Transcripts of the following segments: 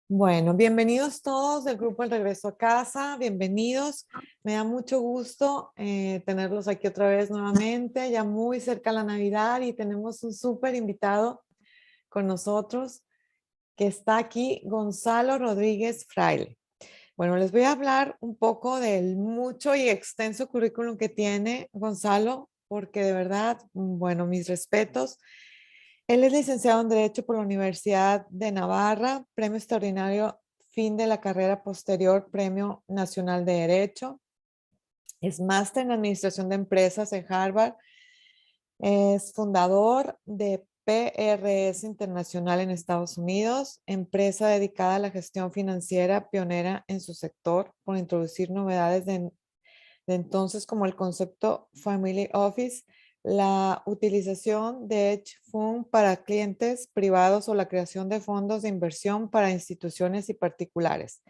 Bueno, bienvenidos todos del grupo El Regreso a Casa, bienvenidos. Me da mucho gusto tenerlos aquí otra vez nuevamente, ya muy cerca de la Navidad y tenemos un súper invitado con nosotros que está aquí, Gonzalo Rodríguez Fraile. Bueno, les voy a hablar un poco del mucho y extenso currículum que tiene Gonzalo, porque de verdad, bueno, mis respetos. Él es licenciado en Derecho por la Universidad de Navarra, Premio Extraordinario Fin de la Carrera Posterior, Premio Nacional de Derecho. Es máster en Administración de Empresas en Harvard. Es fundador de PRS Internacional en Estados Unidos, empresa dedicada a la gestión financiera pionera en su sector por introducir novedades de entonces como el concepto Family Office, la utilización de hedge fund para clientes privados o la creación de fondos de inversión para instituciones y particulares.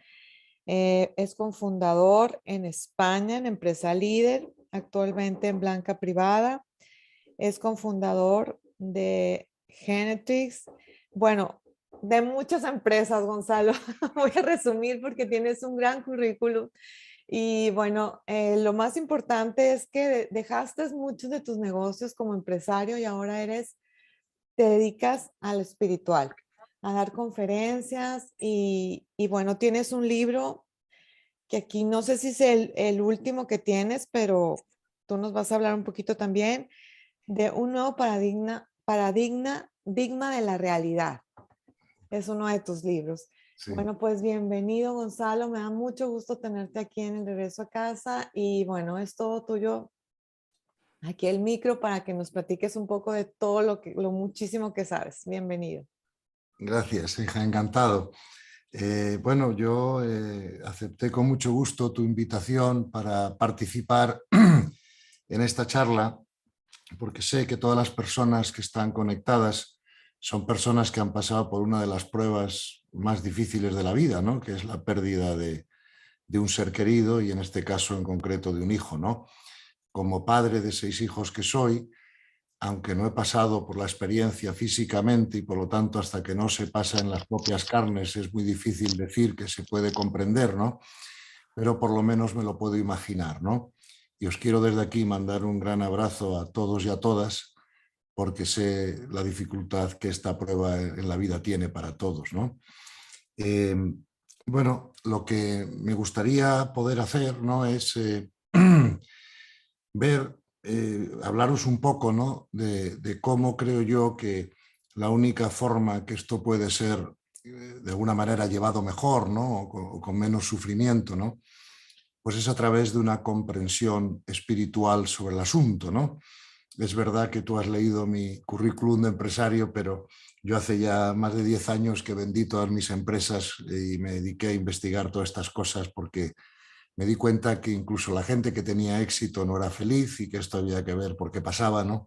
Es cofundador en España en Empresa Líder, actualmente en Blanca Privada. Es cofundador de Genetrix. Bueno, de muchas empresas, Gonzalo. Voy a resumir porque tienes un gran currículum. Y bueno, lo más importante es que dejaste muchos de tus negocios como empresario y ahora te dedicas a lo espiritual, a dar conferencias y bueno, tienes un libro que aquí no sé si es el último que tienes, pero tú nos vas a hablar un poquito también de un nuevo digma de la realidad. Es uno de tus libros. Sí, Bueno, pues bienvenido, Gonzalo. Me da mucho gusto tenerte aquí en el regreso a casa. Y bueno, es todo tuyo. Aquí el micro para que nos platiques un poco de todo lo muchísimo que sabes. Bienvenido. gracias, hija, encantado. Bueno, yo acepté con mucho gusto tu invitación para participar en esta charla, porque sé que todas las personas que están conectadas son personas que han pasado por una de las pruebas más difíciles de la vida, ¿no? Que es la pérdida de un ser querido y en este caso en concreto de un hijo, ¿no? Como padre de 6 hijos que soy, aunque no he pasado por la experiencia físicamente y por lo tanto hasta que no se pasa en las propias carnes es muy difícil decir que se puede comprender, ¿no? Pero por lo menos me lo puedo imaginar, ¿no? Y os quiero desde aquí mandar un gran abrazo a todos y a todas porque sé la dificultad que esta prueba en la vida tiene para todos, ¿no? Eh, bueno, lo que me gustaría poder hacer, ¿no? Es ver, hablaros un poco, ¿no? de cómo creo yo que la única forma que esto puede ser de alguna manera llevado mejor, ¿no? O con menos sufrimiento, ¿no? Pues es a través de una comprensión espiritual sobre el asunto, ¿no? Es verdad que tú has leído mi currículum de empresario, pero yo hace ya más de 10 años que vendí todas mis empresas y me dediqué a investigar todas estas cosas porque me di cuenta que incluso la gente que tenía éxito no era feliz y que esto había que ver por qué pasaba, ¿no?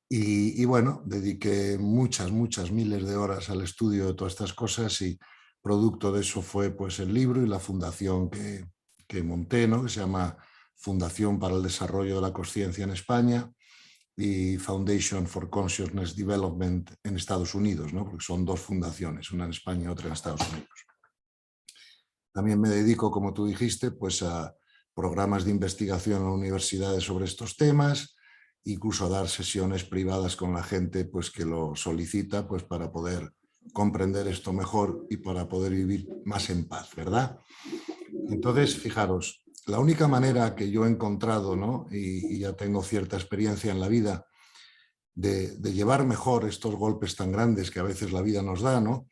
Y bueno, dediqué muchas miles de horas al estudio de todas estas cosas y producto de eso fue pues el libro y la fundación que monté, ¿no? Que se llama Fundación para el Desarrollo de la Consciencia en España y Foundation for Consciousness Development en Estados Unidos, ¿no? Porque son dos fundaciones, una en España y otra en Estados Unidos. También me dedico, como tú dijiste, pues a programas de investigación en universidades sobre estos temas, incluso a dar sesiones privadas con la gente pues, que lo solicita pues, para poder comprender esto mejor y para poder vivir más en paz, ¿verdad? Entonces, fijaros, la única manera que yo he encontrado, ¿no? y ya tengo cierta experiencia en la vida, de llevar mejor estos golpes tan grandes que a veces la vida nos da, ¿no?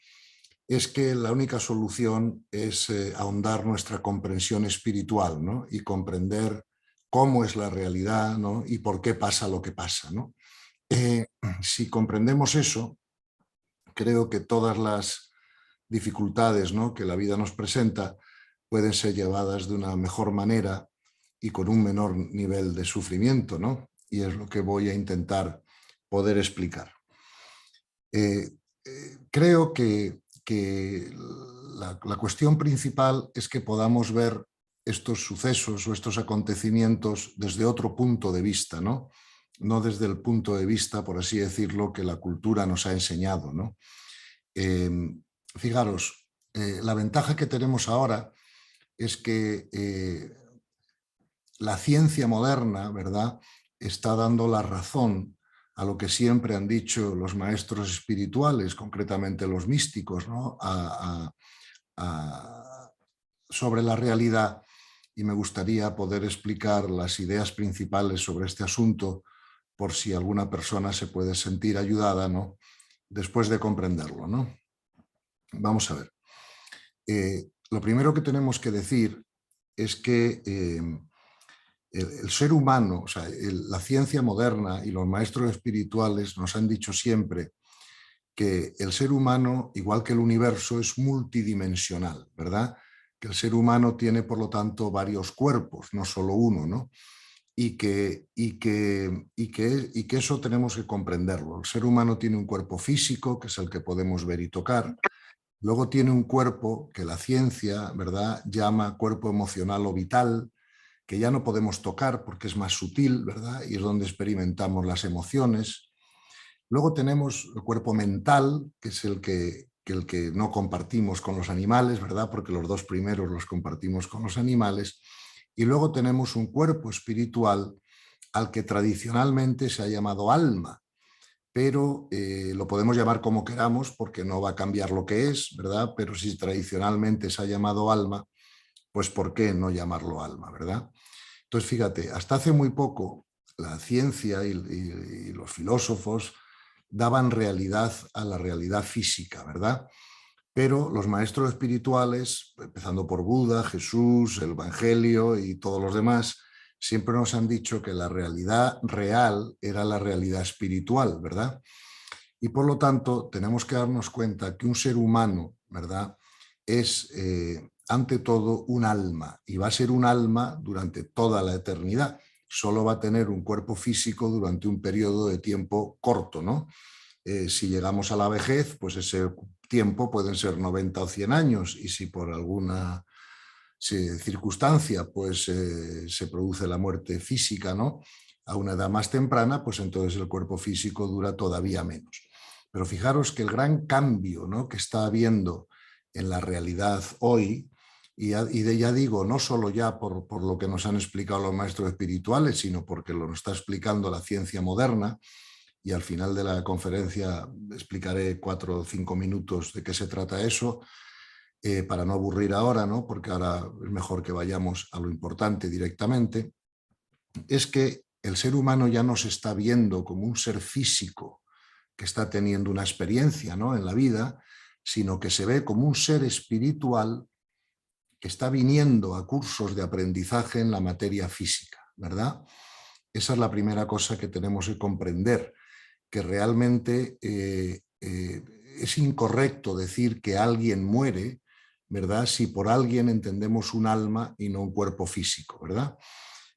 Es que la única solución es ahondar nuestra comprensión espiritual, ¿no? Y comprender cómo es la realidad, ¿no? Y por qué pasa lo que pasa, ¿no? Eh, si comprendemos eso, creo que todas las dificultades, ¿no? que la vida nos presenta pueden ser llevadas de una mejor manera y con un menor nivel de sufrimiento, ¿no? Y es lo que voy a intentar poder explicar. Eh, creo que la cuestión principal es que podamos ver estos sucesos o estos acontecimientos desde otro punto de vista, ¿no? No desde el punto de vista, por así decirlo, que la cultura nos ha enseñado, ¿no? Eh, fijaros, La ventaja que tenemos ahora es que la ciencia moderna, ¿verdad?, está dando la razón a lo que siempre han dicho los maestros espirituales, concretamente los místicos, ¿no?, sobre la realidad, y me gustaría poder explicar las ideas principales sobre este asunto por si alguna persona se puede sentir ayudada, ¿no?, después de comprenderlo, ¿no? Vamos a ver. Lo primero que tenemos que decir es que el ser humano, o sea, la ciencia moderna y los maestros espirituales nos han dicho siempre que el ser humano, igual que el universo, es multidimensional, ¿verdad? Que el ser humano tiene, por lo tanto, varios cuerpos, no solo uno, ¿no? Y que eso tenemos que comprenderlo. El ser humano tiene un cuerpo físico, que es el que podemos ver y tocar. Luego tiene un cuerpo que la ciencia, ¿verdad?, llama cuerpo emocional o vital, que ya no podemos tocar porque es más sutil, ¿verdad?, y es donde experimentamos las emociones. Luego tenemos el cuerpo mental, que es el que no compartimos con los animales, ¿verdad?, porque los dos primeros los compartimos con los animales. Y luego tenemos un cuerpo espiritual al que tradicionalmente se ha llamado alma, pero lo podemos llamar como queramos porque no va a cambiar lo que es, ¿verdad? Pero si tradicionalmente se ha llamado alma, pues ¿por qué no llamarlo alma, verdad? Entonces, fíjate, hasta hace muy poco la ciencia y los filósofos daban realidad a la realidad física, ¿verdad? Pero los maestros espirituales, empezando por Buda, Jesús, el Evangelio y todos los demás, siempre nos han dicho que la realidad real era la realidad espiritual, ¿verdad? Y por lo tanto, tenemos que darnos cuenta que un ser humano, ¿verdad?, es ante todo un alma, y va a ser un alma durante toda la eternidad. Solo va a tener un cuerpo físico durante un periodo de tiempo corto, ¿no? Si llegamos a la vejez, pues ese tiempo pueden ser 90 o 100 años, y si por alguna circunstancia pues se produce la muerte física, ¿no?, a una edad más temprana, pues entonces el cuerpo físico dura todavía menos. Pero fijaros que el gran cambio, ¿no?, que está habiendo en la realidad hoy, ya digo, no solo ya por lo que nos han explicado los maestros espirituales, sino porque lo está explicando la ciencia moderna, y al final de la conferencia explicaré 4 o 5 minutos de qué se trata eso, para no aburrir ahora, ¿no?, porque ahora es mejor que vayamos a lo importante directamente. Es que el ser humano ya no se está viendo como un ser físico que está teniendo una experiencia, ¿no?, en la vida, sino que se ve como un ser espiritual que está viniendo a cursos de aprendizaje en la materia física, ¿verdad? Esa es la primera cosa que tenemos que comprender, que realmente es incorrecto decir que alguien muere, ¿verdad?, si por alguien entendemos un alma y no un cuerpo físico, ¿verdad?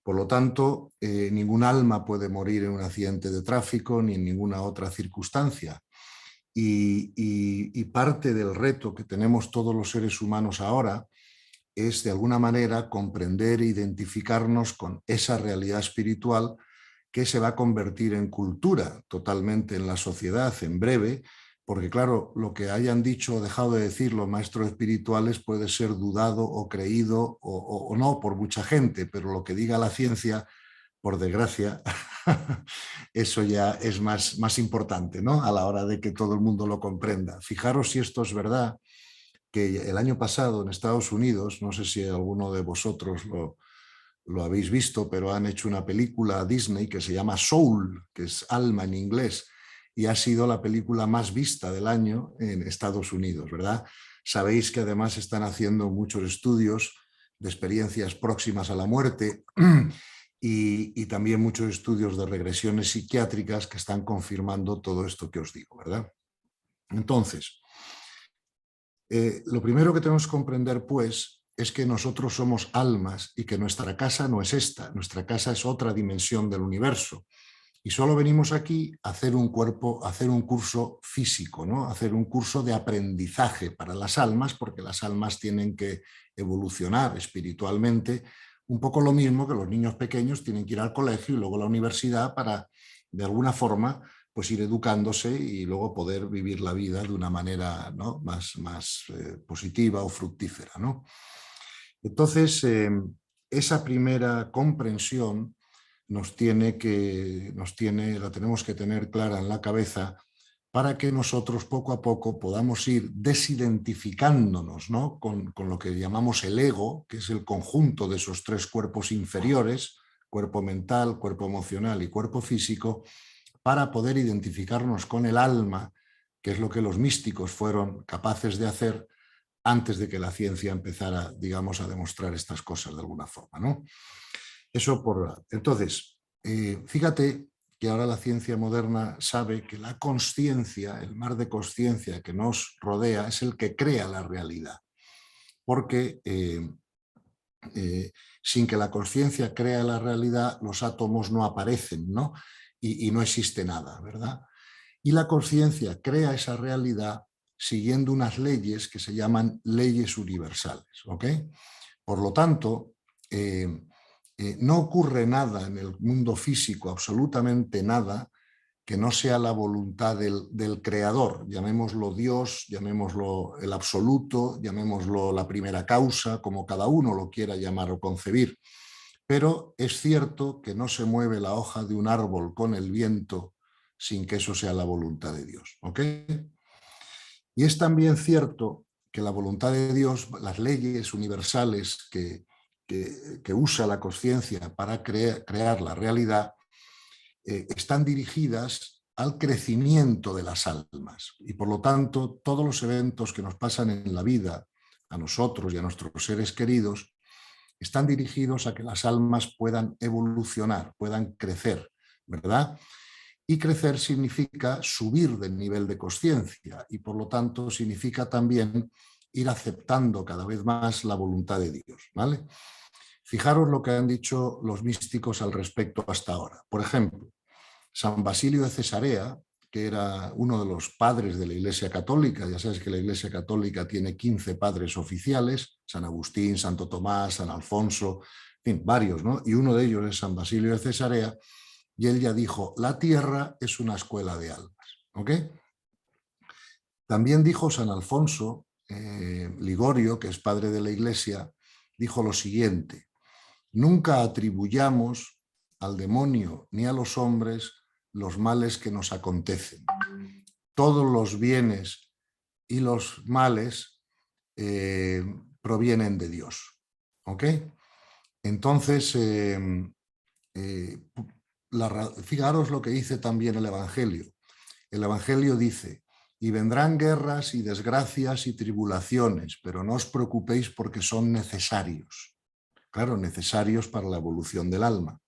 Por lo tanto, ningún alma puede morir en un accidente de tráfico ni en ninguna otra circunstancia. Y parte del reto que tenemos todos los seres humanos ahora es, de alguna manera, comprender e identificarnos con esa realidad espiritual que se va a convertir en cultura totalmente en la sociedad en breve, porque claro, lo que hayan dicho o dejado de decir los maestros espirituales puede ser dudado o creído o no por mucha gente, pero lo que diga la ciencia, por desgracia, eso ya es más importante, ¿no?, a la hora de que todo el mundo lo comprenda. Fijaros si esto es verdad, que el año pasado en Estados Unidos, no sé si alguno de vosotros lo habéis visto, pero han hecho una película Disney que se llama Soul, que es alma en inglés, y ha sido la película más vista del año en Estados Unidos, ¿verdad? Sabéis que además están haciendo muchos estudios de experiencias próximas a la muerte y también muchos estudios de regresiones psiquiátricas que están confirmando todo esto que os digo, ¿verdad? Entonces, lo primero que tenemos que comprender, pues, es que nosotros somos almas y que nuestra casa no es esta, nuestra casa es otra dimensión del universo. Y solo venimos aquí a hacer un curso físico, ¿no?, a hacer un curso de aprendizaje para las almas, porque las almas tienen que evolucionar espiritualmente, un poco lo mismo que los niños pequeños tienen que ir al colegio y luego a la universidad para, de alguna forma, pues ir educándose y luego poder vivir la vida de una manera, ¿no?, más positiva o fructífera, ¿no? Entonces, esa primera comprensión la tenemos que tener clara en la cabeza para que nosotros poco a poco podamos ir desidentificándonos, ¿no?, con lo que llamamos el ego, que es el conjunto de esos tres cuerpos inferiores, cuerpo mental, cuerpo emocional y cuerpo físico, para poder identificarnos con el alma, que es lo que los místicos fueron capaces de hacer antes de que la ciencia empezara, digamos, a demostrar estas cosas de alguna forma, ¿no? Entonces, fíjate que ahora la ciencia moderna sabe que la consciencia, el mar de consciencia que nos rodea, es el que crea la realidad, porque sin que la consciencia crea la realidad, los átomos no aparecen, ¿no? Y no existe nada, ¿verdad? Y la consciencia crea esa realidad siguiendo unas leyes que se llaman leyes universales, ¿ok? Por lo tanto, no ocurre nada en el mundo físico, absolutamente nada, que no sea la voluntad del creador, llamémoslo Dios, llamémoslo el absoluto, llamémoslo la primera causa, como cada uno lo quiera llamar o concebir. Pero es cierto que no se mueve la hoja de un árbol con el viento sin que eso sea la voluntad de Dios, ¿ok? Y es también cierto que la voluntad de Dios, las leyes universales que usa la conciencia para crear la realidad, están dirigidas al crecimiento de las almas. Y por lo tanto, todos los eventos que nos pasan en la vida, a nosotros y a nuestros seres queridos, están dirigidos a que las almas puedan evolucionar, puedan crecer, ¿verdad? Y crecer significa subir del nivel de consciencia y por lo tanto significa también ir aceptando cada vez más la voluntad de Dios, ¿vale? Fijaros lo que han dicho los místicos al respecto hasta ahora. Por ejemplo, San Basilio de Cesarea, que era uno de los padres de la Iglesia Católica, ya sabes que la Iglesia Católica tiene 15 padres oficiales, San Agustín, Santo Tomás, San Alfonso, en fin, varios, ¿no? Y uno de ellos es San Basilio de Cesarea, y él ya dijo, la tierra es una escuela de almas, ¿ok? También dijo San Alfonso Ligorio, que es padre de la Iglesia, dijo lo siguiente, nunca atribuyamos al demonio ni a los hombres los males que nos acontecen. Todos los bienes y los males provienen de Dios, ¿ok? Entonces, fijaros lo que dice también el Evangelio. El Evangelio dice, y vendrán guerras y desgracias y tribulaciones, pero no os preocupéis porque son necesarios. Claro, necesarios para la evolución del alma.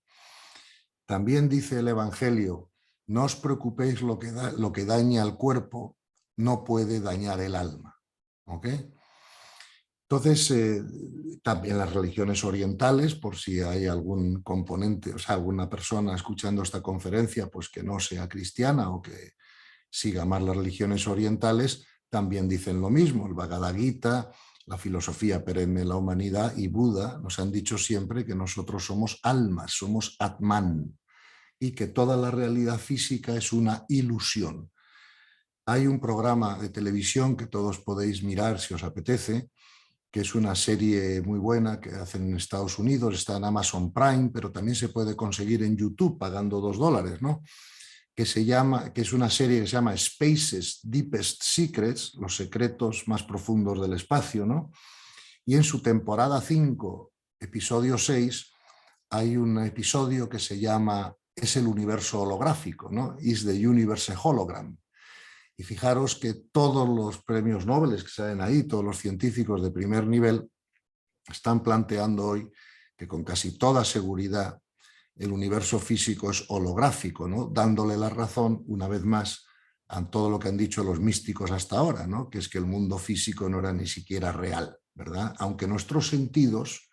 También dice el Evangelio, no os preocupéis lo que daña al cuerpo, no puede dañar el alma. ¿Ok? Entonces, también las religiones orientales, por si hay algún componente, o sea, alguna persona escuchando esta conferencia, pues que no sea cristiana o que siga más las religiones orientales, también dicen lo mismo. El Bhagavad Gita, la filosofía perenne de la humanidad y Buda nos han dicho siempre que nosotros somos almas, somos Atman, y que toda la realidad física es una ilusión. Hay un programa de televisión que todos podéis mirar si os apetece, que es una serie muy buena que hacen en Estados Unidos, está en Amazon Prime, pero también se puede conseguir en YouTube pagando $2, ¿no? Que es una serie que se llama Space's Deepest Secrets, los secretos más profundos del espacio, ¿no? Y en su temporada 5, episodio 6, hay un episodio que se llama Es el universo holográfico, ¿no? Is the universe a hologram? Y fijaros que todos los premios Nobel que salen ahí, todos los científicos de primer nivel, están planteando hoy que con casi toda seguridad el universo físico es holográfico, ¿no? Dándole la razón, una vez más, a todo lo que han dicho los místicos hasta ahora, ¿no? Que es que el mundo físico no era ni siquiera real, ¿verdad? Aunque nuestros sentidos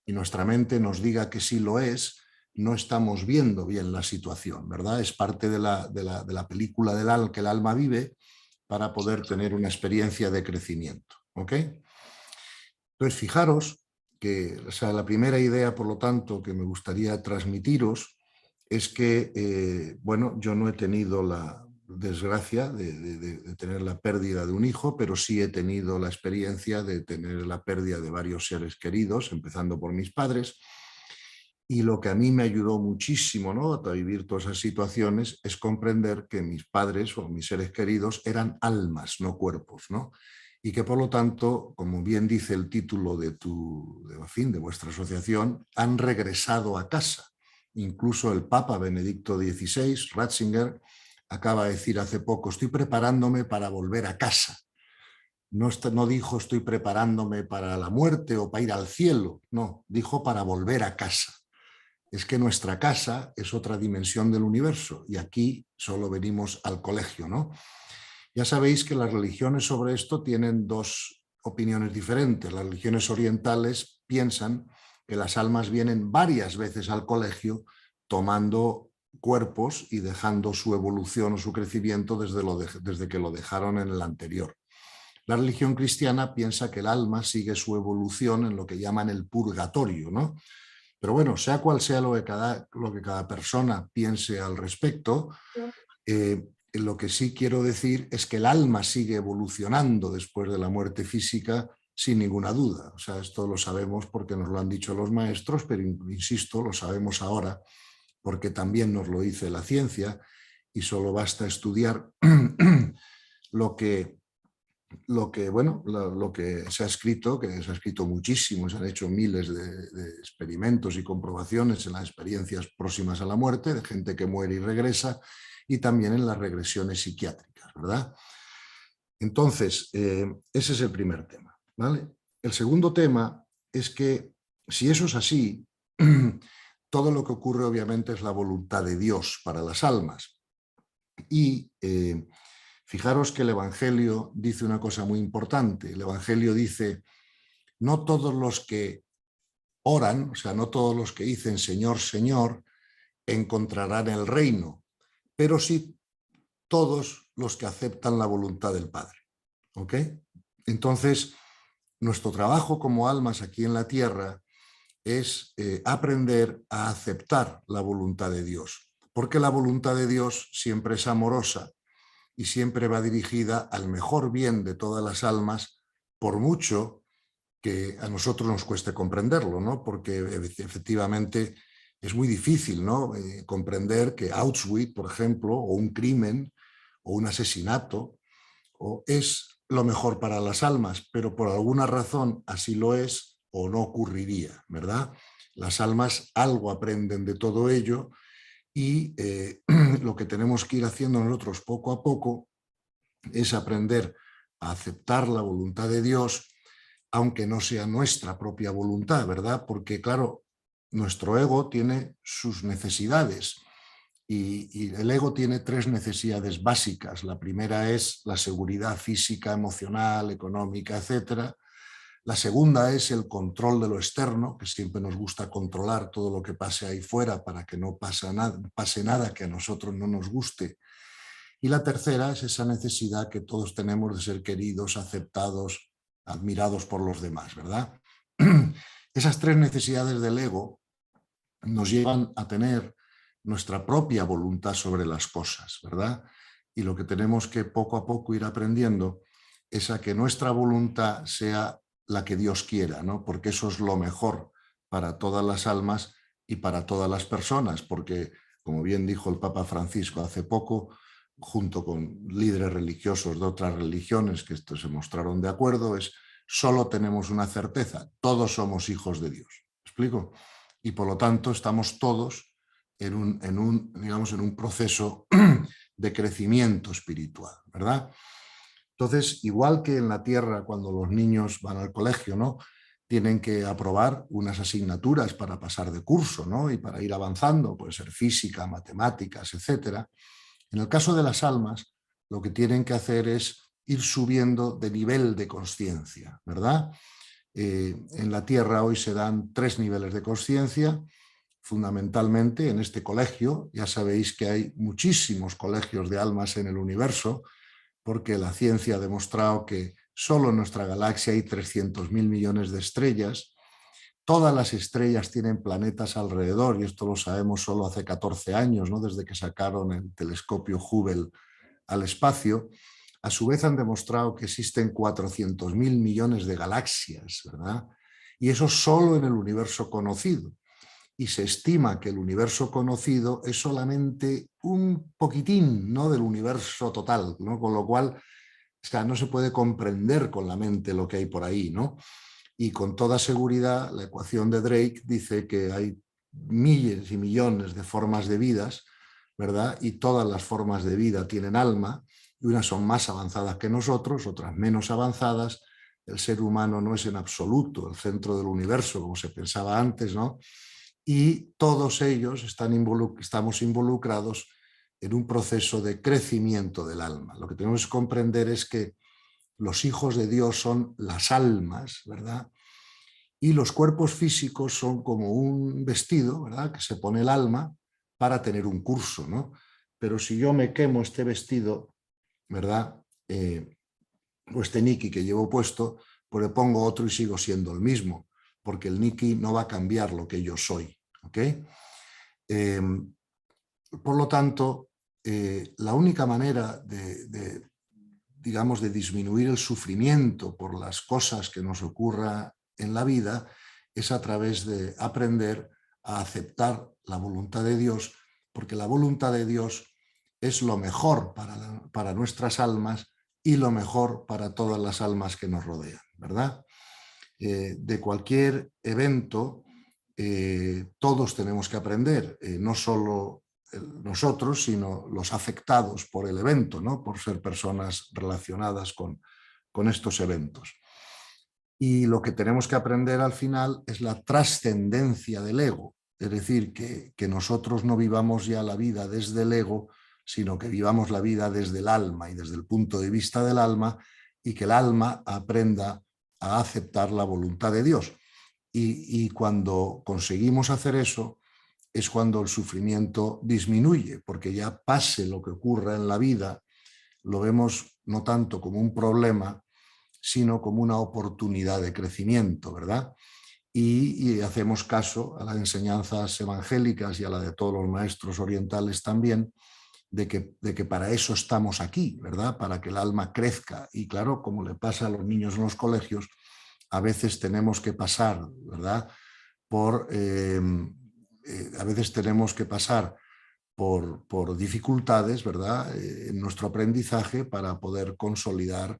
y nuestra mente nos diga que sí lo es, no estamos viendo bien la situación, ¿verdad? Es parte de la película que el alma vive para poder tener una experiencia de crecimiento, ¿ok? Entonces, fijaros que, o sea, la primera idea, por lo tanto, que me gustaría transmitiros es que, bueno, yo no he tenido la desgracia de tener la pérdida de un hijo, pero sí he tenido la experiencia de tener la pérdida de varios seres queridos, empezando por mis padres. Y lo que a mí me ayudó muchísimo, ¿no?, a vivir todas esas situaciones es comprender que mis padres o mis seres queridos eran almas, no cuerpos, ¿no? Y que por lo tanto, como bien dice el título de vuestra asociación, han regresado a casa. Incluso el Papa Benedicto XVI, Ratzinger, acaba de decir hace poco: estoy preparándome para volver a casa. No dijo estoy preparándome para la muerte o para ir al cielo, no, dijo para volver a casa. Es que nuestra casa es otra dimensión del universo y aquí solo venimos al colegio, ¿no? Ya sabéis que las religiones sobre esto tienen dos opiniones diferentes. Las religiones orientales piensan que las almas vienen varias veces al colegio tomando cuerpos y dejando su evolución o su crecimiento desde que lo dejaron en el anterior. La religión cristiana piensa que el alma sigue su evolución en lo que llaman el purgatorio, ¿no? Pero bueno, sea cual sea lo que cada persona piense al respecto, lo que sí quiero decir es que el alma sigue evolucionando después de la muerte física sin ninguna duda. O sea, esto lo sabemos porque nos lo han dicho los maestros, pero insisto, lo sabemos ahora porque también nos lo dice la ciencia y solo basta estudiar lo que se ha escrito, que se ha escrito muchísimo, se han hecho miles de experimentos y comprobaciones en las experiencias próximas a la muerte, de gente que muere y regresa, y también en las regresiones psiquiátricas, ¿verdad? Entonces, ese es el primer tema, ¿vale? El segundo tema es que, si eso es así, todo lo que ocurre obviamente es la voluntad de Dios para las almas. Y fijaros que el Evangelio dice una cosa muy importante. El Evangelio dice: no todos los que oran, o sea, no todos los que dicen Señor, Señor, encontrarán el reino, pero sí todos los que aceptan la voluntad del Padre. ¿Ok? Entonces, nuestro trabajo como almas aquí en la tierra es aprender a aceptar la voluntad de Dios, porque la voluntad de Dios siempre es amorosa y siempre va dirigida al mejor bien de todas las almas, por mucho que a nosotros nos cueste comprenderlo, ¿no? Porque efectivamente es muy difícil, ¿no?, comprender que Auschwitz, por ejemplo, o un crimen o un asesinato es lo mejor para las almas, pero por alguna razón así lo es o no ocurriría, ¿verdad? Las almas algo aprenden de todo ello y lo que tenemos que ir haciendo nosotros poco a poco es aprender a aceptar la voluntad de Dios, aunque no sea nuestra propia voluntad, ¿verdad? Porque, claro, nuestro ego tiene sus necesidades y el ego tiene tres necesidades básicas. La primera es la seguridad física, emocional, económica, etcétera. La segunda es el control de lo externo, que siempre nos gusta controlar todo lo que pase ahí fuera para que no pase nada que a nosotros no nos guste. Y la tercera es esa necesidad que todos tenemos de ser queridos, aceptados, admirados por los demás, ¿verdad? Esas tres necesidades del ego nos llevan a tener nuestra propia voluntad sobre las cosas, ¿verdad? Y lo que tenemos que poco a poco ir aprendiendo es a que nuestra voluntad sea la que Dios quiera, ¿no? Porque eso es lo mejor para todas las almas y para todas las personas, porque, como bien dijo el Papa Francisco hace poco, junto con líderes religiosos de otras religiones que se mostraron de acuerdo, es: solo tenemos una certeza, todos somos hijos de Dios. ¿Me explico? Y por lo tanto estamos todos en un proceso de crecimiento espiritual, ¿verdad? Entonces, igual que en la tierra, cuando los niños van al colegio, ¿no?, tienen que aprobar unas asignaturas para pasar de curso, ¿no?, y para ir avanzando, puede ser física, matemáticas, etcétera. En el caso de las almas, lo que tienen que hacer es ir subiendo de nivel de consciencia, ¿verdad? En la Tierra hoy se dan 3 niveles de consciencia, fundamentalmente en este colegio. Ya sabéis que hay muchísimos colegios de almas en el universo, porque la ciencia ha demostrado que solo en nuestra galaxia hay 300.000 millones de estrellas. todas las estrellas tienen planetas alrededor, y esto lo sabemos solo hace 14 años, ¿no? Desde que sacaron el telescopio Hubble al espacio. A su vez han demostrado que existen 400.000 millones de galaxias, ¿verdad? Y eso solo en el universo conocido. Y se estima que el universo conocido es solamente un poquitín, ¿no?, del universo total, ¿no? Con lo cual, o sea, no se puede comprender con la mente lo que hay por ahí, ¿no? Y con toda seguridad la ecuación de Drake dice que hay miles y millones de formas de vidas, ¿verdad? Y todas las formas de vida tienen alma, y unas son más avanzadas que nosotros, otras menos avanzadas. El ser humano no es en absoluto el centro del universo, como se pensaba antes, ¿no? Y todos ellos estamos involucrados en un proceso de crecimiento del alma. Lo que tenemos que comprender es que los hijos de Dios son las almas, ¿verdad? Y los cuerpos físicos son como un vestido, ¿verdad?, que se pone el alma para tener un curso, ¿no? Pero si yo me quemo este vestido, ¿verdad?, o este Niki que llevo puesto, pues le pongo otro y sigo siendo el mismo, porque el Niki no va a cambiar lo que yo soy, ¿ok? Por lo tanto, la única manera digamos, de disminuir el sufrimiento por las cosas que nos ocurra en la vida es a través de aprender a aceptar la voluntad de Dios, porque la voluntad de Dios es lo mejor para nuestras almas y lo mejor para todas las almas que nos rodean, ¿verdad? De cualquier evento, todos tenemos que aprender, no solo nosotros, sino los afectados por el evento, ¿no?, por ser personas relacionadas con estos eventos. Y lo que tenemos que aprender al final es la trascendencia del ego, es decir, que nosotros no vivamos ya la vida desde el ego, sino que vivamos la vida desde el alma y desde el punto de vista del alma, y que el alma aprenda a aceptar la voluntad de Dios. Y cuando conseguimos hacer eso, es cuando el sufrimiento disminuye, porque ya pase lo que ocurra en la vida, lo vemos no tanto como un problema, sino como una oportunidad de crecimiento, ¿verdad? Y hacemos caso a las enseñanzas evangélicas y a la de todos los maestros orientales también, de que para eso estamos aquí, ¿verdad? Para que el alma crezca. Y claro, como le pasa a los niños en los colegios, a veces tenemos que pasar, ¿verdad?, a veces tenemos que pasar por dificultades, ¿verdad?, en nuestro aprendizaje para poder consolidar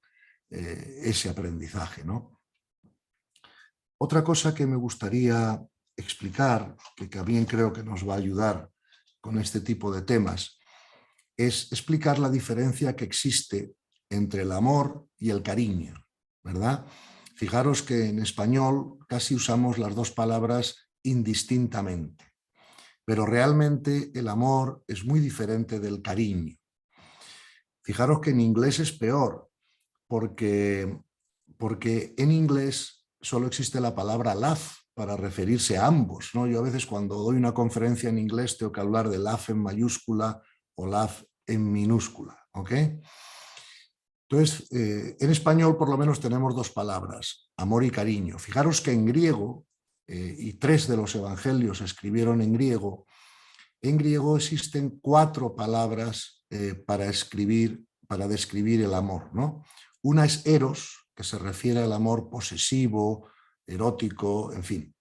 ese aprendizaje, ¿no? Otra cosa que me gustaría explicar, que también creo que nos va a ayudar con este tipo de temas, es explicar la diferencia que existe entre el amor y el cariño, ¿verdad? Fijaros que en español casi usamos las dos palabras indistintamente, pero realmente el amor es muy diferente del cariño. Fijaros que en inglés es peor, porque en inglés solo existe la palabra love para referirse a ambos, ¿no? Yo a veces cuando doy una conferencia en inglés tengo que hablar de love en mayúscula o love en minúscula, ¿ok? Entonces, en español por lo menos tenemos dos palabras, amor y cariño. Fijaros que en griego, y 3 de los evangelios se escribieron en griego existen 4 palabras para describir el amor, ¿no? Una es eros, que se refiere al amor posesivo, erótico, en fin.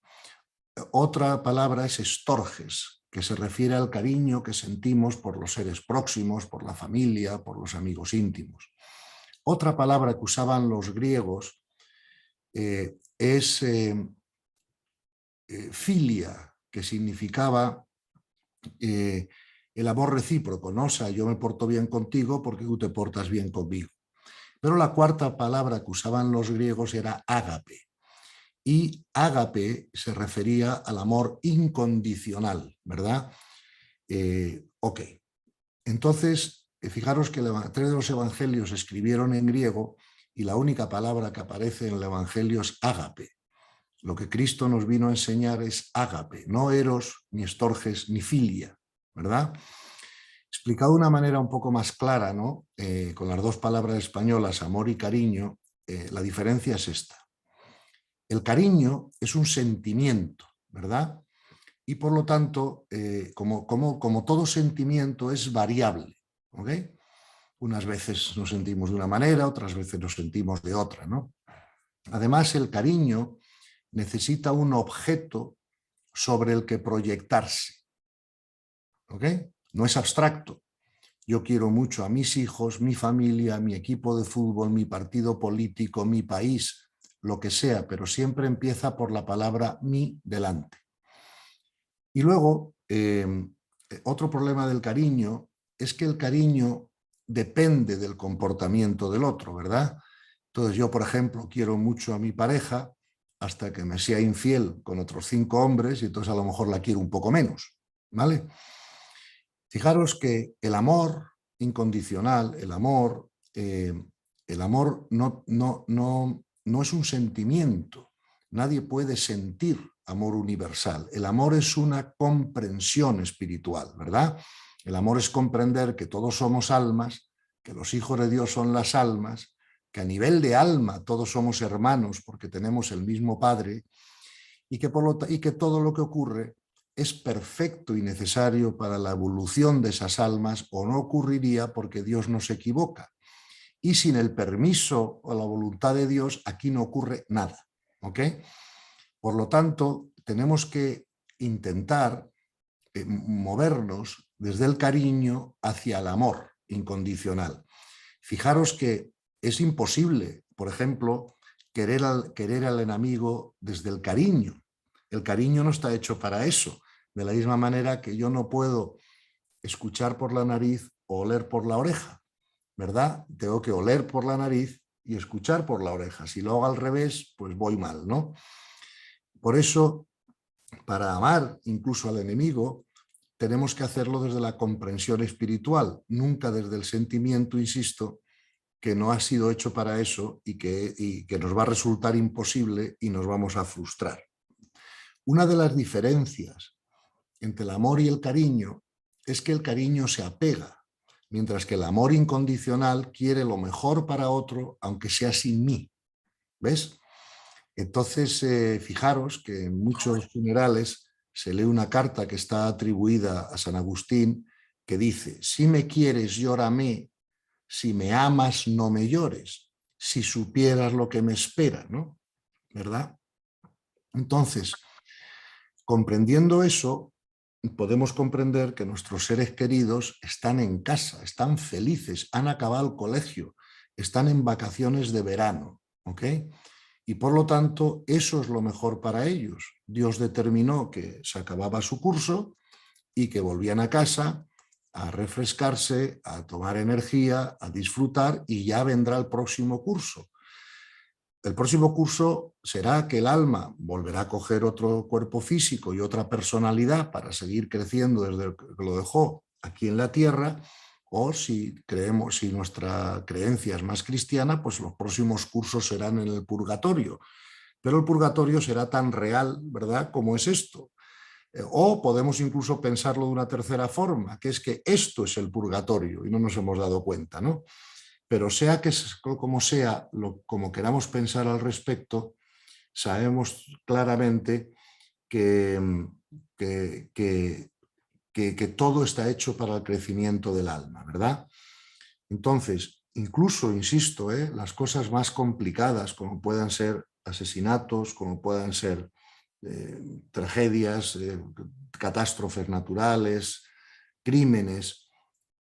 Otra palabra es estorges, que se refiere al cariño que sentimos por los seres próximos, por la familia, por los amigos íntimos. Otra palabra que usaban los griegos es filia, que significaba el amor recíproco, ¿no? O sea, yo me porto bien contigo porque tú te portas bien conmigo. Pero la cuarta palabra que usaban los griegos era ágape. Y ágape se refería al amor incondicional, ¿verdad? Ok. Entonces, fijaros que 3 de los evangelios se escribieron en griego y la única palabra que aparece en el evangelio es ágape. Lo que Cristo nos vino a enseñar es ágape, no eros, ni estorges, ni filia, ¿verdad? Explicado de una manera un poco más clara, ¿no? Con las dos palabras españolas, amor y cariño, la diferencia es esta. El cariño es un sentimiento, ¿verdad? Y por lo tanto, como todo sentimiento es variable, ¿ok? Unas veces nos sentimos de una manera, otras veces nos sentimos de otra, ¿no? Además, el cariño necesita un objeto sobre el que proyectarse, ¿ok? No es abstracto. Yo quiero mucho a mis hijos, mi familia, mi equipo de fútbol, mi partido político, mi país, lo que sea, pero siempre empieza por la palabra mi delante. Y luego, otro problema del cariño es que el cariño depende del comportamiento del otro, ¿verdad? Entonces yo, por ejemplo, quiero mucho a mi pareja hasta que me sea infiel con otros 5 hombres y entonces a lo mejor la quiero un poco menos, ¿vale? Fijaros que el amor incondicional, el amor no es un sentimiento. Nadie puede sentir amor universal. El amor es una comprensión espiritual, ¿verdad? El amor es comprender que todos somos almas, que los hijos de Dios son las almas, que a nivel de alma todos somos hermanos porque tenemos el mismo Padre y que todo lo que ocurre es perfecto y necesario para la evolución de esas almas o no ocurriría porque Dios no se equivoca. Y sin el permiso o la voluntad de Dios aquí no ocurre nada, ¿ok? Por lo tanto, tenemos que intentar movernos desde el cariño hacia el amor incondicional. Fijaros que es imposible, por ejemplo, querer al enemigo desde el cariño. El cariño no está hecho para eso. De la misma manera que yo no puedo escuchar por la nariz o oler por la oreja, ¿verdad? Tengo que oler por la nariz y escuchar por la oreja. Si lo hago al revés, pues voy mal, ¿no? Por eso, para amar incluso al enemigo, tenemos que hacerlo desde la comprensión espiritual, nunca desde el sentimiento, insisto, que no ha sido hecho para eso y que nos va a resultar imposible y nos vamos a frustrar. Una de las diferencias entre el amor y el cariño es que el cariño se apega, mientras que el amor incondicional quiere lo mejor para otro, aunque sea sin mí. ¿Ves? Entonces, fijaros que en muchos funerales se lee una carta que está atribuida a San Agustín que dice: si me quieres, llórame; si me amas, no me llores; si supieras lo que me espera, ¿no? ¿Verdad? Entonces, comprendiendo eso, podemos comprender que nuestros seres queridos están en casa, están felices, han acabado el colegio, están en vacaciones de verano, ¿ok? Y por lo tanto, eso es lo mejor para ellos. Dios determinó que se acababa su curso y que volvían a casa a refrescarse, a tomar energía, a disfrutar, y ya vendrá el próximo curso. El próximo curso será que el alma volverá a coger otro cuerpo físico y otra personalidad para seguir creciendo desde que lo dejó aquí en la tierra, o si nuestra creencia es más cristiana, pues los próximos cursos serán en el purgatorio. Pero el purgatorio será tan real, ¿verdad?, como es esto. O podemos incluso pensarlo de una tercera forma, que es que esto es el purgatorio y no nos hemos dado cuenta, ¿no? Pero sea que como sea, como queramos pensar al respecto, sabemos claramente que, que, que, que todo está hecho para el crecimiento del alma, ¿verdad? Entonces, incluso, insisto, las cosas más complicadas, como puedan ser asesinatos, como puedan ser tragedias, catástrofes naturales, crímenes,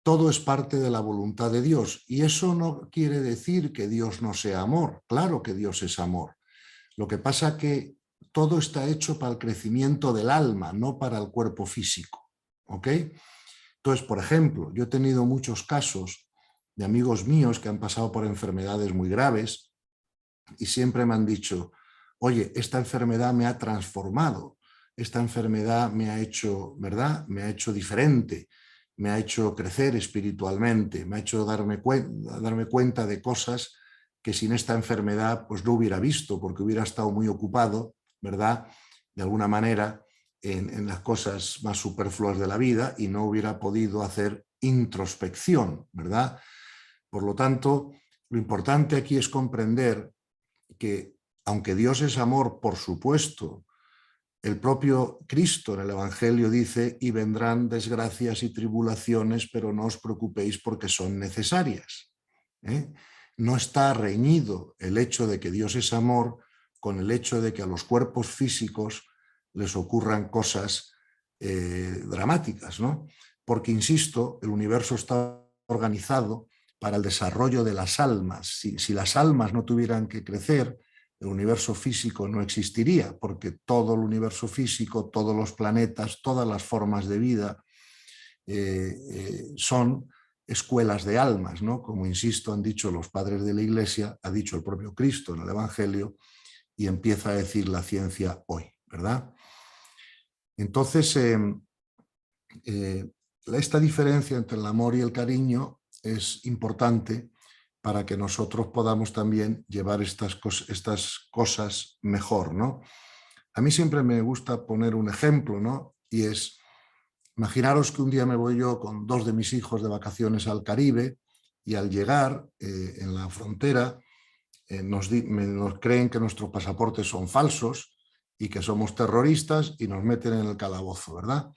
todo es parte de la voluntad de Dios. Y eso no quiere decir que Dios no sea amor. Claro que Dios es amor. Lo que pasa es que todo está hecho para el crecimiento del alma, no para el cuerpo físico. ¿Ok? Entonces, por ejemplo, yo he tenido muchos casos de amigos míos que han pasado por enfermedades muy graves y siempre me han dicho: oye, esta enfermedad me ha transformado, esta enfermedad me ha hecho, ¿verdad?, me ha hecho diferente, me ha hecho crecer espiritualmente, me ha hecho darme cuenta de cosas que sin esta enfermedad pues no hubiera visto, porque hubiera estado muy ocupado, ¿verdad?, de alguna manera en las cosas más superfluas de la vida y no hubiera podido hacer introspección, ¿verdad? Por lo tanto, lo importante aquí es comprender que aunque Dios es amor, por supuesto, el propio Cristo en el Evangelio dice, y vendrán desgracias y tribulaciones, pero no os preocupéis porque son necesarias. No está reñido el hecho de que Dios es amor con el hecho de que a los cuerpos físicos les ocurran cosas dramáticas, ¿no? Porque, insisto, el universo está organizado para el desarrollo de las almas. Si las almas no tuvieran que crecer, el universo físico no existiría, porque todo el universo físico, todos los planetas, todas las formas de vida son escuelas de almas, ¿no? Como, insisto, han dicho los padres de la Iglesia, ha dicho el propio Cristo en el Evangelio, y empieza a decir la ciencia hoy, ¿verdad? Entonces, esta diferencia entre el amor y el cariño es importante para que nosotros podamos también llevar estas cosas mejor, ¿no? A mí siempre me gusta poner un ejemplo, ¿no? Y es, imaginaros que un día me voy yo con 2 de mis hijos de vacaciones al Caribe y al llegar en la frontera nos creen que nuestros pasaportes son falsos y que somos terroristas y nos meten en el calabozo, ¿verdad?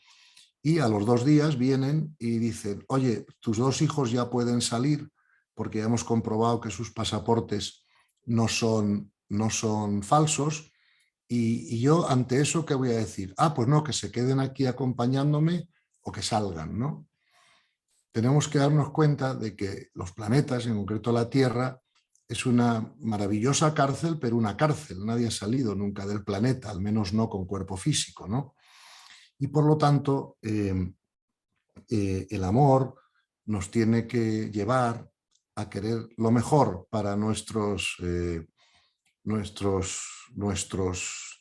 Y a los 2 días vienen y dicen, oye, tus 2 hijos ya pueden salir porque ya hemos comprobado que sus pasaportes no son falsos. Y yo ante eso, ¿qué voy a decir? Ah, pues no, que se queden aquí acompañándome o que salgan, ¿no? Tenemos que darnos cuenta de que los planetas, en concreto la Tierra, es una maravillosa cárcel, pero una cárcel. Nadie ha salido nunca del planeta, al menos no con cuerpo físico, ¿no? Y por lo tanto, el amor nos tiene que llevar a querer lo mejor para nuestros,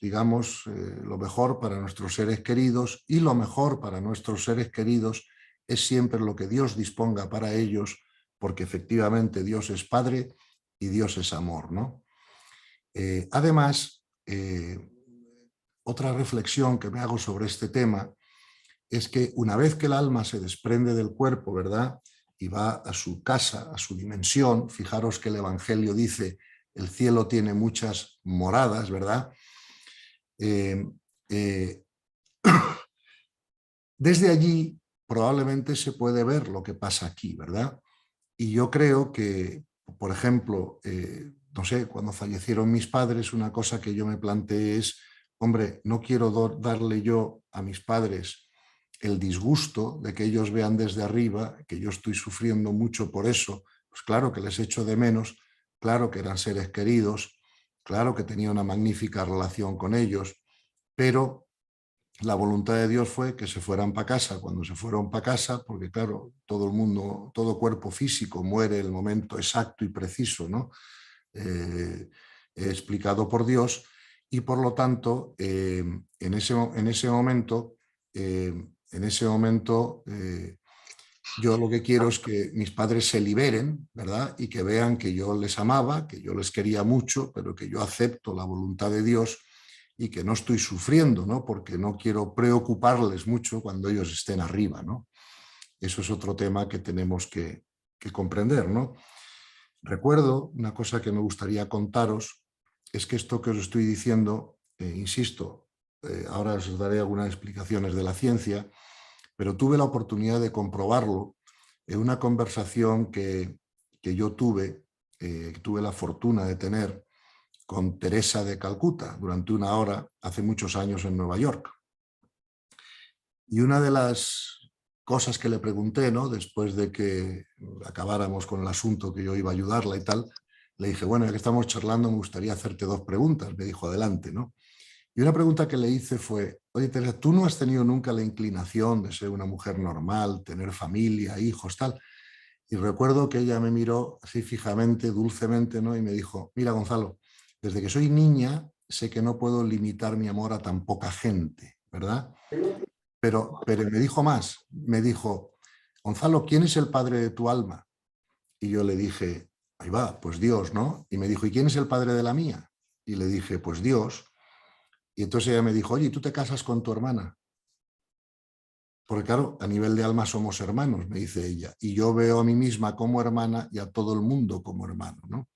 digamos, lo mejor para nuestros seres queridos, y lo mejor para nuestros seres queridos es siempre lo que Dios disponga para ellos, porque efectivamente Dios es Padre y Dios es amor, ¿no? Además, otra reflexión que me hago sobre este tema es que una vez que el alma se desprende del cuerpo, ¿verdad?, y va a su casa, a su dimensión, fijaros que el Evangelio dice, el cielo tiene muchas moradas, ¿verdad? Desde allí probablemente se puede ver lo que pasa aquí, ¿verdad? Y yo creo que, por ejemplo, no sé, cuando fallecieron mis padres, una cosa que yo me planteé es, hombre, no quiero darle yo a mis padres el disgusto de que ellos vean desde arriba que yo estoy sufriendo mucho por eso. Pues claro que les echo de menos, claro que eran seres queridos, claro que tenía una magnífica relación con ellos, pero la voluntad de Dios fue que se fueran para casa cuando se fueron para casa, porque claro, todo el mundo, todo cuerpo físico muere en el momento exacto y preciso, ¿no? Explicado por Dios, y por lo tanto, en ese momento, yo lo que quiero es que mis padres se liberen, ¿verdad? Y que vean que yo les amaba, que yo les quería mucho, pero que yo acepto la voluntad de Dios y que no estoy sufriendo, ¿no? Porque no quiero preocuparles mucho cuando ellos estén arriba, ¿no? Eso es otro tema que tenemos que comprender, ¿no? Recuerdo una cosa que me gustaría contaros, es que esto que os estoy diciendo, insisto, ahora os daré algunas explicaciones de la ciencia, pero tuve la oportunidad de comprobarlo en una conversación que yo tuve la fortuna de tener con Teresa de Calcuta durante 1 hora hace muchos años en Nueva York. Y una de las cosas que le pregunté, ¿no?, después de que acabáramos con el asunto que yo iba a ayudarla y tal, le dije, bueno, ya que estamos charlando, me gustaría hacerte 2 preguntas. Me dijo, adelante, ¿no? Y una pregunta que le hice fue, oye, Teresa, ¿tú no has tenido nunca la inclinación de ser una mujer normal, tener familia, hijos, tal? Y recuerdo que ella me miró así fijamente, dulcemente, ¿no? Y me dijo, mira, Gonzalo, desde que soy niña sé que no puedo limitar mi amor a tan poca gente, ¿verdad? Pero me dijo más, me dijo, Gonzalo, ¿quién es el padre de tu alma? Y yo le dije, ahí va, pues Dios, ¿no? Y me dijo, ¿y quién es el padre de la mía? Y le dije, pues Dios. Y entonces ella me dijo, oye, ¿y tú te casas con tu hermana? Porque claro, a nivel de alma somos hermanos, me dice ella. Y yo veo a mí misma como hermana y a todo el mundo como hermano, ¿no?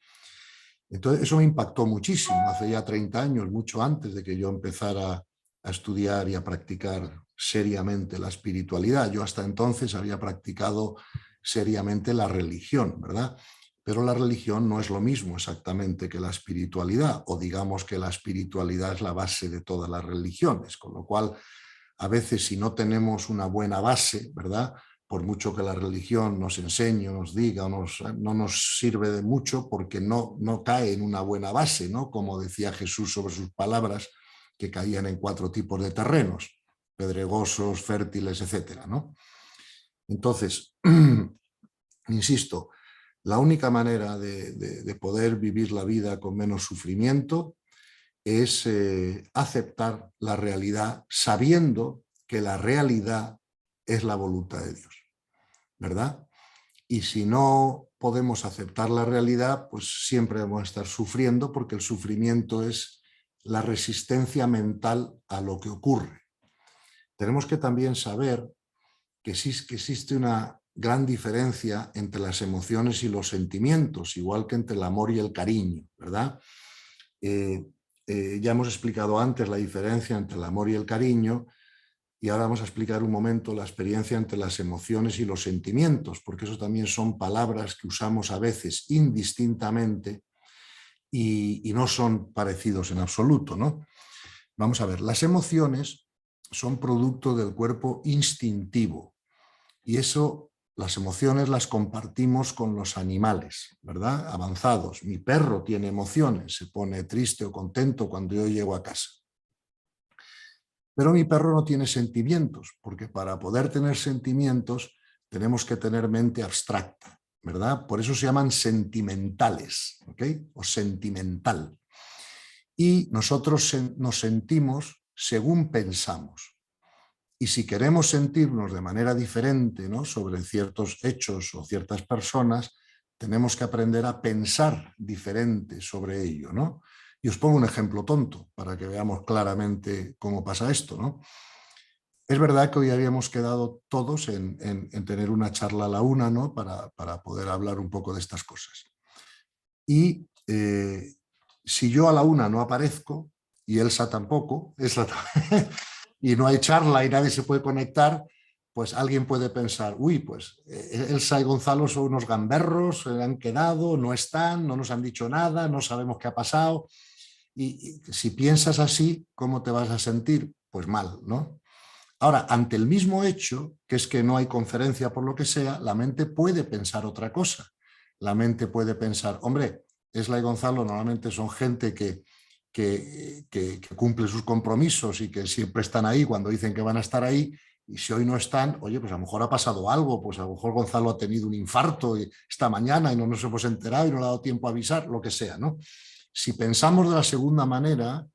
Entonces, eso me impactó muchísimo, hace ya 30 años, mucho antes de que yo empezara a estudiar y a practicar seriamente la espiritualidad. Yo hasta entonces había practicado seriamente la religión, ¿verdad? Pero la religión no es lo mismo exactamente que la espiritualidad, o digamos que la espiritualidad es la base de todas las religiones, con lo cual a veces si no tenemos una buena base, ¿verdad?, por mucho que la religión nos enseñe, nos diga, no nos sirve de mucho porque no cae en una buena base, ¿no? Como decía Jesús sobre sus palabras, que caían en 4 tipos de terrenos, pedregosos, fértiles, etcétera, ¿no? Entonces, insisto, la única manera de poder vivir la vida con menos sufrimiento es aceptar la realidad sabiendo que la realidad es la voluntad de Dios, ¿verdad? Y si no podemos aceptar la realidad, pues siempre vamos a estar sufriendo, porque el sufrimiento es la resistencia mental a lo que ocurre. Tenemos que también saber que existe una gran diferencia entre las emociones y los sentimientos, igual que entre el amor y el cariño, ¿verdad? Ya hemos explicado antes la diferencia entre el amor y el cariño, y ahora vamos a explicar un momento la experiencia entre las emociones y los sentimientos, porque eso también son palabras que usamos a veces indistintamente y no son parecidos en absoluto, ¿no? Vamos a ver, las emociones son producto del cuerpo instintivo, y eso, las emociones las compartimos con los animales, ¿verdad? Avanzados. Mi perro tiene emociones, se pone triste o contento cuando yo llego a casa. Pero mi perro no tiene sentimientos, porque para poder tener sentimientos tenemos que tener mente abstracta, ¿verdad? Por eso se llaman sentimentales, ¿ok? O sentimental. Y nosotros nos sentimos según pensamos. Y si queremos sentirnos de manera diferente, ¿no?, sobre ciertos hechos o ciertas personas, tenemos que aprender a pensar diferente sobre ello, ¿no? Y os pongo un ejemplo tonto para que veamos claramente cómo pasa esto, ¿no? Es verdad que hoy habíamos quedado todos en tener una charla a la 1, ¿no?, para poder hablar un poco de estas cosas. Y si yo a la 1 no aparezco, y Elsa tampoco, y no hay charla y nadie se puede conectar, pues alguien puede pensar, uy, pues Elsa y Gonzalo son unos gamberros, se han quedado, no están, no nos han dicho nada, no sabemos qué ha pasado. Y si piensas así, ¿cómo te vas a sentir? Pues mal, ¿no? Ahora, ante el mismo hecho, que es que no hay conferencia por lo que sea, la mente puede pensar otra cosa. La mente puede pensar, hombre, Esla y Gonzalo normalmente son gente que cumple sus compromisos y que siempre están ahí cuando dicen que van a estar ahí, y si hoy no están, oye, pues a lo mejor ha pasado algo, pues a lo mejor Gonzalo ha tenido un infarto esta mañana y no nos hemos enterado y no le ha dado tiempo a avisar, lo que sea, ¿no? Si pensamos de la segunda manera,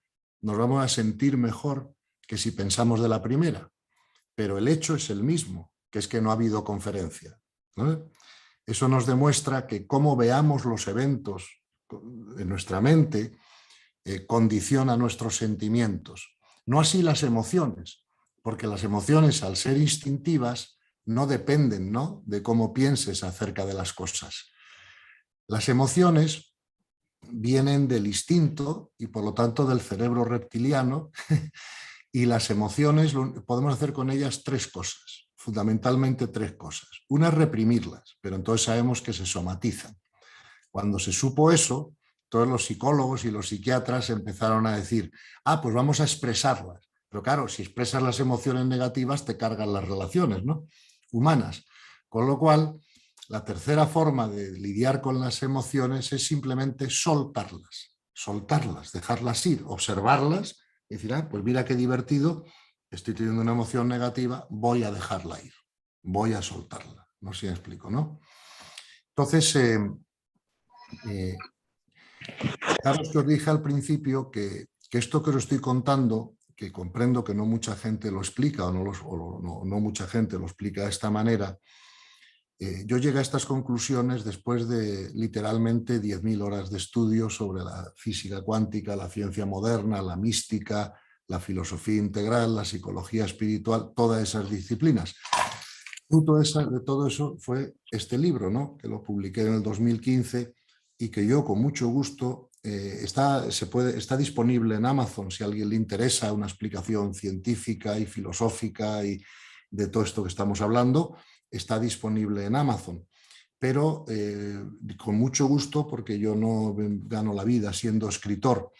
nos vamos a sentir mejor que si pensamos de la primera, pero el hecho es el mismo, que es que no ha habido conferencia, ¿no? Eso nos demuestra que cómo veamos los eventos en nuestra mente condiciona nuestros sentimientos. No así las emociones, porque las emociones, al ser instintivas, no dependen, ¿no?, de cómo pienses acerca de las cosas. Las emociones vienen del instinto y por lo tanto del cerebro reptiliano, y las emociones podemos hacer con ellas 3 cosas, fundamentalmente 3 cosas. Una es reprimirlas, pero entonces sabemos que se somatizan. Cuando se supo eso, todos los psicólogos y los psiquiatras empezaron a decir, pues vamos a expresarlas. Pero claro, si expresas las emociones negativas te cargan las relaciones, ¿no?, humanas. Con lo cual, la tercera forma de lidiar con las emociones es simplemente soltarlas, dejarlas ir, observarlas y decir, pues mira qué divertido, estoy teniendo una emoción negativa, voy a dejarla ir, voy a soltarla. No sé si me explico, ¿no? Entonces, claro, que os dije al principio que esto que os estoy contando, que comprendo que no mucha gente lo explica o no mucha gente lo explica de esta manera, yo llegué a estas conclusiones después de literalmente 10.000 horas de estudio sobre la física cuántica, la ciencia moderna, la mística, la filosofía integral, la psicología espiritual, todas esas disciplinas. Fruto de todo eso fue este libro, ¿no?, que lo publiqué en el 2015, y que yo con mucho gusto, está disponible en Amazon si a alguien le interesa una explicación científica y filosófica y de todo esto que estamos hablando, está disponible en Amazon. Pero con mucho gusto, porque yo no gano la vida siendo escritor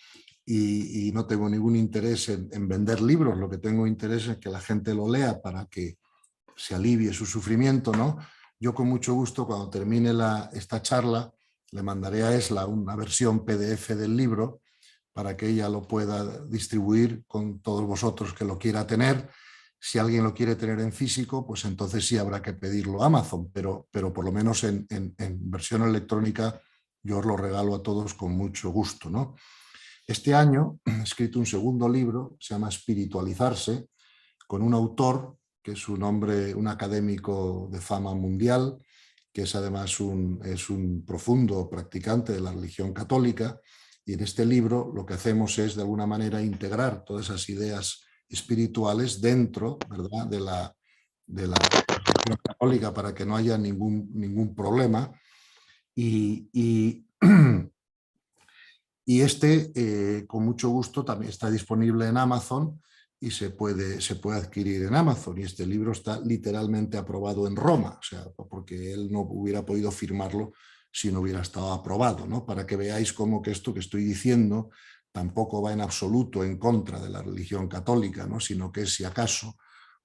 y no tengo ningún interés en vender libros, lo que tengo interés es que la gente lo lea para que se alivie su sufrimiento, ¿no? Yo con mucho gusto, cuando termine esta charla, le mandaré a Esla una versión PDF del libro para que ella lo pueda distribuir con todos vosotros que lo quiera tener. Si alguien lo quiere tener en físico, pues entonces sí habrá que pedirlo a Amazon, pero por lo menos en versión electrónica yo os lo regalo a todos con mucho gusto, ¿no? Este año he escrito un segundo libro, se llama Espiritualizarse, con un autor que es un hombre, un académico de fama mundial, que es además es un profundo practicante de la religión católica, y en este libro lo que hacemos es de alguna manera integrar todas esas ideas espirituales dentro, ¿verdad?, de la religión católica para que no haya ningún problema. Y con mucho gusto, también está disponible en Amazon y se puede adquirir en Amazon. Y este libro está literalmente aprobado en Roma, o sea, porque él no hubiera podido firmarlo si no hubiera estado aprobado, ¿no? Para que veáis cómo que esto que estoy diciendo tampoco va en absoluto en contra de la religión católica, ¿no? Sino que es, si acaso,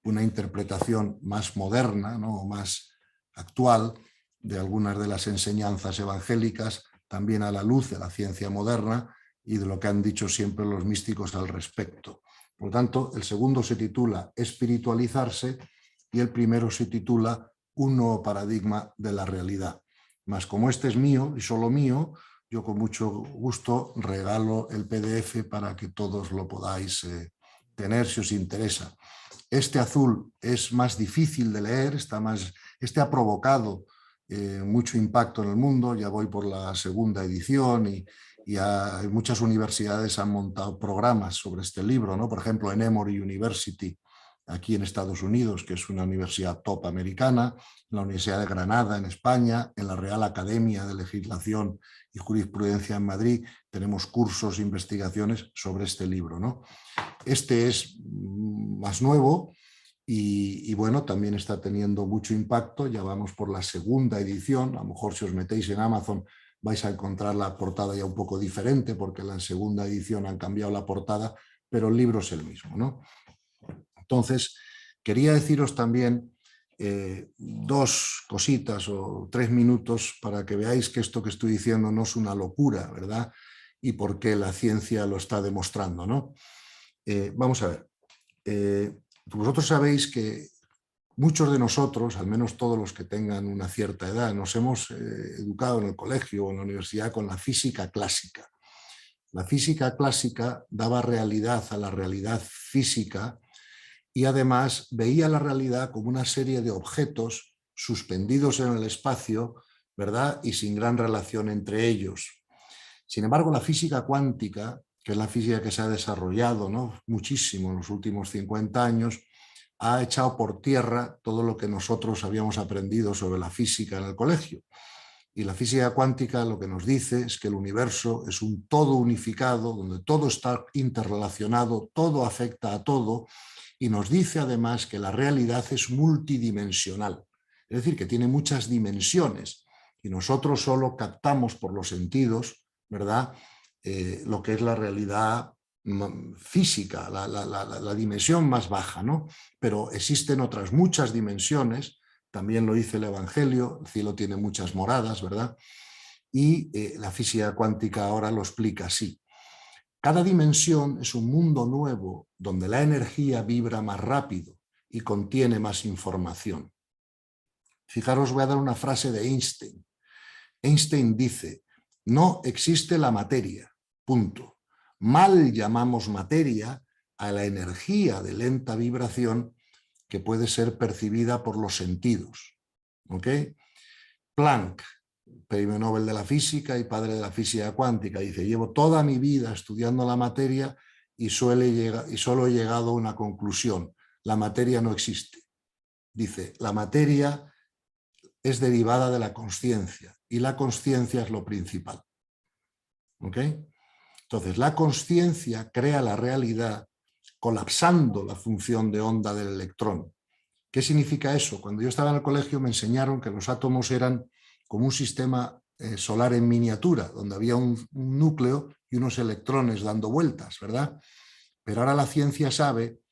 una interpretación más moderna, ¿no?, o más actual de algunas de las enseñanzas evangélicas, también a la luz de la ciencia moderna y de lo que han dicho siempre los místicos al respecto. Por lo tanto, el segundo se titula Espiritualizarse y el primero se titula Un nuevo paradigma de la realidad. Mas como este es mío y solo mío, yo con mucho gusto regalo el PDF para que todos lo podáis tener si os interesa. Este azul es más difícil de leer, este ha provocado mucho impacto en el mundo. Ya voy por la segunda edición y muchas universidades han montado programas sobre este libro, ¿no? Por ejemplo, en Emory University, aquí en Estados Unidos, que es una universidad top americana, en la Universidad de Granada, en España, en la Real Academia de Legislación y Jurisprudencia en Madrid, tenemos cursos e investigaciones sobre este libro, ¿no? Este es más nuevo y bueno, también está teniendo mucho impacto. Ya vamos por la segunda edición. A lo mejor si os metéis en Amazon vais a encontrar la portada ya un poco diferente, porque en la segunda edición han cambiado la portada, pero el libro es el mismo, ¿no? Entonces, quería deciros también dos cositas o 3 minutos para que veáis que esto que estoy diciendo no es una locura, ¿verdad? Y por qué la ciencia lo está demostrando, ¿no? Vamos a ver. Vosotros sabéis que muchos de nosotros, al menos todos los que tengan una cierta edad, nos hemos educado en el colegio o en la universidad con la física clásica. La física clásica daba realidad a la realidad física y además veía la realidad como una serie de objetos suspendidos en el espacio, ¿verdad?, y sin gran relación entre ellos. Sin embargo, la física cuántica, que es la física que se ha desarrollado, ¿no?, muchísimo en los últimos 50 años, ha echado por tierra todo lo que nosotros habíamos aprendido sobre la física en el colegio. Y la física cuántica lo que nos dice es que el universo es un todo unificado, donde todo está interrelacionado, todo afecta a todo, y nos dice además que la realidad es multidimensional, es decir, que tiene muchas dimensiones, y nosotros solo captamos por los sentidos, ¿verdad?, lo que es la realidad física, la dimensión más baja, ¿no? Pero existen otras muchas dimensiones. También lo dice el Evangelio, el cielo tiene muchas moradas, ¿verdad? Y la física cuántica ahora lo explica así. Cada dimensión es un mundo nuevo donde la energía vibra más rápido y contiene más información. Fijaros, voy a dar una frase de Einstein. Einstein dice, no existe la materia, punto. Mal llamamos materia a la energía de lenta vibración que puede ser percibida por los sentidos. ¿Ok? Planck, premio Nobel de la Física y padre de la física cuántica, dice, llevo toda mi vida estudiando la materia y solo he llegado a una conclusión, la materia no existe. Dice, la materia es derivada de la consciencia y la consciencia es lo principal. ¿Ok? Entonces, la consciencia crea la realidad colapsando la función de onda del electrón. ¿Qué significa eso? Cuando yo estaba en el colegio me enseñaron que los átomos eran como un sistema solar en miniatura, donde había un núcleo y unos electrones dando vueltas, ¿verdad? Pero ahora la ciencia sabe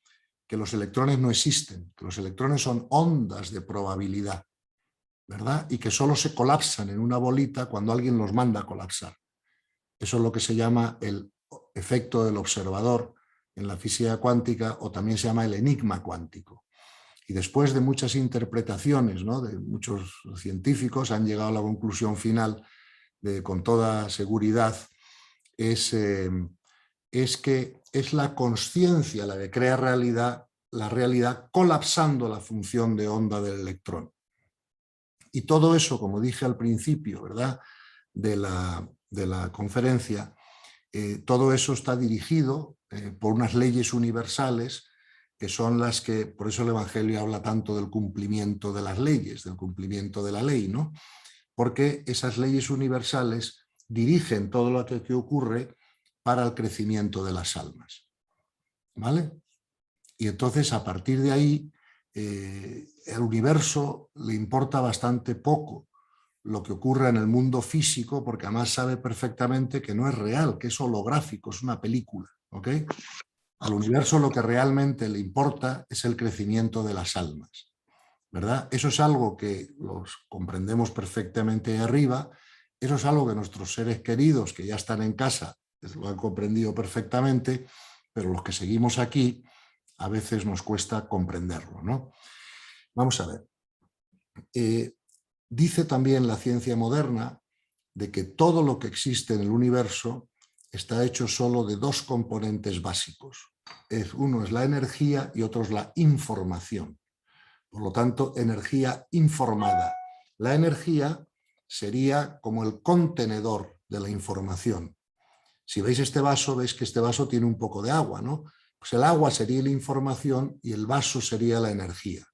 que los electrones no existen, que los electrones son ondas de probabilidad, ¿verdad? Y que solo se colapsan en una bolita cuando alguien los manda a colapsar. Eso es lo que se llama el efecto del observador en la física cuántica, o también se llama el enigma cuántico. Y después de muchas interpretaciones, ¿no?, de muchos científicos, han llegado a la conclusión final, con toda seguridad, es que es la consciencia la que crea la realidad colapsando la función de onda del electrón. Y todo eso, como dije al principio, ¿verdad?, de la conferencia, todo eso está dirigido por unas leyes universales que son las que, por eso el Evangelio habla tanto del cumplimiento de las leyes, del cumplimiento de la ley, ¿no? Porque esas leyes universales dirigen todo lo que ocurre para el crecimiento de las almas, ¿vale? Y entonces, a partir de ahí, el universo le importa bastante poco lo que ocurre en el mundo físico, porque además sabe perfectamente que no es real, que es holográfico, es una película, ¿ok? Al universo lo que realmente le importa es el crecimiento de las almas, ¿verdad? Eso es algo que los comprendemos perfectamente arriba, eso es algo que nuestros seres queridos que ya están en casa lo han comprendido perfectamente, pero los que seguimos aquí a veces nos cuesta comprenderlo, ¿no? Vamos a ver. Dice también la ciencia moderna de que todo lo que existe en el universo está hecho solo de dos componentes básicos. Uno es la energía y otro es la información. Por lo tanto, energía informada. La energía sería como el contenedor de la información. Si veis este vaso, veis que este vaso tiene un poco de agua, ¿no? Pues el agua sería la información y el vaso sería la energía.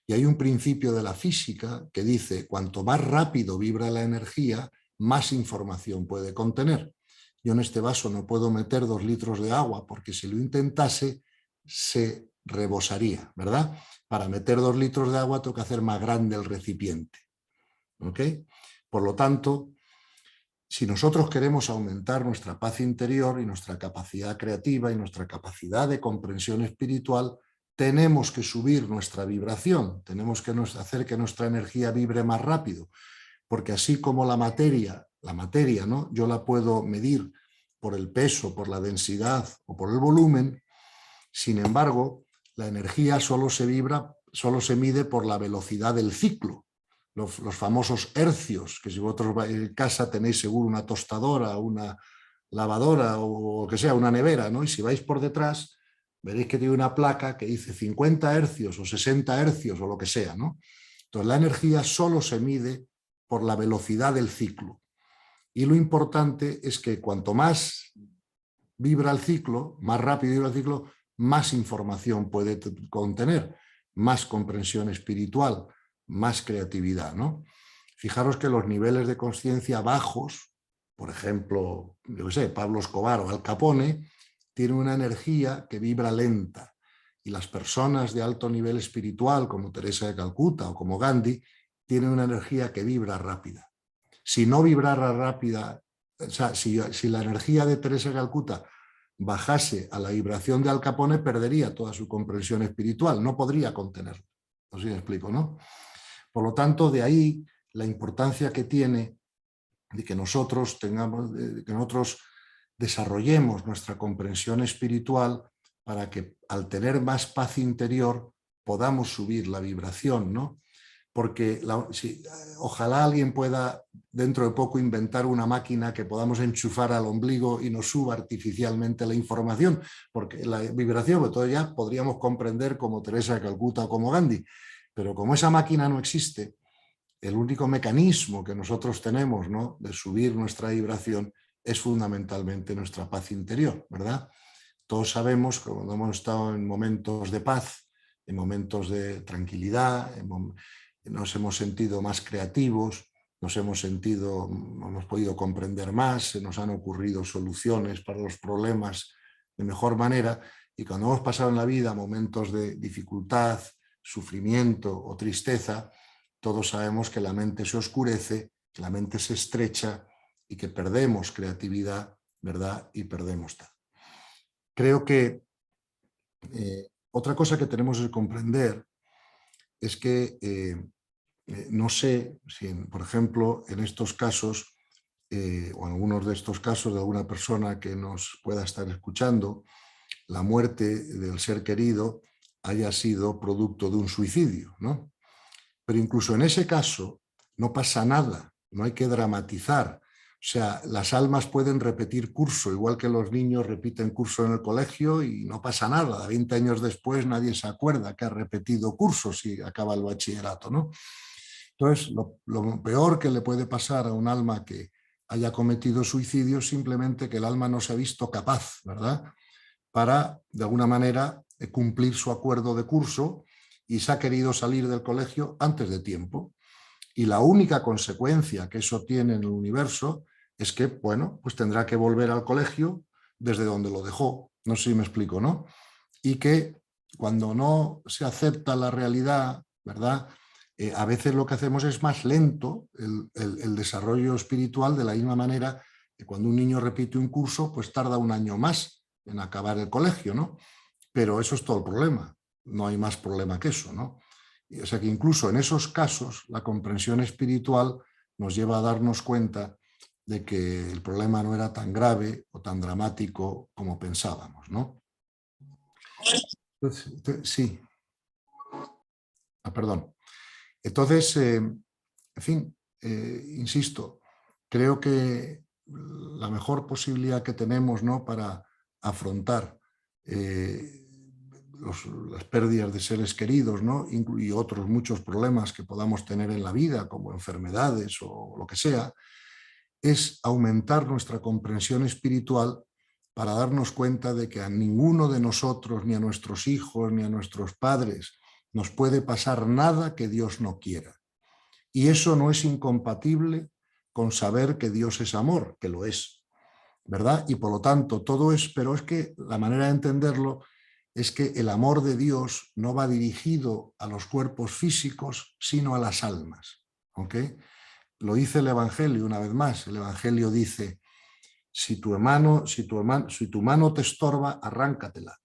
Y hay un principio de la física que dice, cuanto más rápido vibra la energía, más información puede contener. Yo en este vaso no puedo meter 2 litros de agua porque si lo intentase se rebosaría, ¿verdad? Para meter 2 litros de agua tengo que hacer más grande el recipiente. ¿Ok? Por lo tanto, si nosotros queremos aumentar nuestra paz interior y nuestra capacidad creativa y nuestra capacidad de comprensión espiritual, tenemos que subir nuestra vibración, tenemos que hacer que nuestra energía vibre más rápido, porque así como la materia, ¿no?, yo la puedo medir por el peso, por la densidad o por el volumen, sin embargo, la energía solo se mide por la velocidad del ciclo. Los famosos hercios, que si vosotros en casa tenéis seguro una tostadora, una lavadora o que sea, una nevera, ¿no? Y si vais por detrás, veréis que tiene una placa que dice 50 hercios o 60 hercios o lo que sea, ¿no? Entonces la energía solo se mide por la velocidad del ciclo. Y lo importante es que cuanto más vibra el ciclo, más rápido vibra el ciclo, más información puede contener, más comprensión espiritual, más creatividad, ¿no? Fijaros que los niveles de conciencia bajos, por ejemplo, yo qué sé, Pablo Escobar o Al Capone, tienen una energía que vibra lenta, y las personas de alto nivel espiritual, como Teresa de Calcuta o como Gandhi, tienen una energía que vibra rápida. Si no vibrara rápida, o sea, si la energía de Teresa de Calcuta bajase a la vibración de Al Capone, perdería toda su comprensión espiritual, no podría contenerlo. No sé si me explico, ¿no? Por lo tanto, de ahí la importancia que tiene de que nosotros desarrollemos nuestra comprensión espiritual para que al tener más paz interior podamos subir la vibración, ¿no? Porque ojalá alguien pueda dentro de poco inventar una máquina que podamos enchufar al ombligo y nos suba artificialmente la información, porque la vibración, pues todo ya podríamos comprender como Teresa de Calcuta o como Gandhi, pero como esa máquina no existe, el único mecanismo que nosotros tenemos, ¿no?, de subir nuestra vibración es fundamentalmente nuestra paz interior, ¿verdad? Todos sabemos que cuando hemos estado en momentos de paz, en momentos de tranquilidad, nos hemos sentido más creativos, nos hemos sentido, hemos podido comprender más, se nos han ocurrido soluciones para los problemas de mejor manera, y cuando hemos pasado en la vida momentos de dificultad, sufrimiento o tristeza, todos sabemos que la mente se oscurece, que la mente se estrecha y que perdemos creatividad, ¿verdad? Y perdemos tal. Creo que otra cosa que tenemos que comprender es que no sé si, por ejemplo, en estos casos, o en algunos de estos casos de alguna persona que nos pueda estar escuchando, la muerte del ser querido haya sido producto de un suicidio, ¿no? Pero incluso en ese caso no pasa nada, no hay que dramatizar. O sea, las almas pueden repetir curso, igual que los niños repiten curso en el colegio y no pasa nada. 20 años después nadie se acuerda que ha repetido curso si acaba el bachillerato, ¿no? Entonces, lo peor que le puede pasar a un alma que haya cometido suicidio es simplemente que el alma no se ha visto capaz, ¿verdad?, para, de alguna manera, cumplir su acuerdo de curso y se ha querido salir del colegio antes de tiempo. Y la única consecuencia que eso tiene en el universo es que, bueno, pues tendrá que volver al colegio desde donde lo dejó. No sé si me explico, ¿no? Y que cuando no se acepta la realidad, ¿verdad?, a veces lo que hacemos es más lento el desarrollo espiritual, de la misma manera que cuando un niño repite un curso, pues tarda un año más en acabar el colegio, ¿no? Pero eso es todo el problema, no hay más problema que eso, ¿no? O sea que incluso en esos casos la comprensión espiritual nos lleva a darnos cuenta de que el problema no era tan grave o tan dramático como pensábamos, ¿no? Sí, perdón. Entonces, en fin, insisto, creo que la mejor posibilidad que tenemos, ¿no?, para afrontar las pérdidas de seres queridos, ¿no?, y otros muchos problemas que podamos tener en la vida, como enfermedades o lo que sea, es aumentar nuestra comprensión espiritual para darnos cuenta de que a ninguno de nosotros, ni a nuestros hijos, ni a nuestros padres, nos puede pasar nada que Dios no quiera. Y eso no es incompatible con saber que Dios es amor, que lo es, ¿verdad? Y por lo tanto, todo es, pero es que la manera de entenderlo es que el amor de Dios no va dirigido a los cuerpos físicos, sino a las almas, ¿ok? Lo dice el Evangelio una vez más. El Evangelio dice: si tu mano te estorba, arráncatela.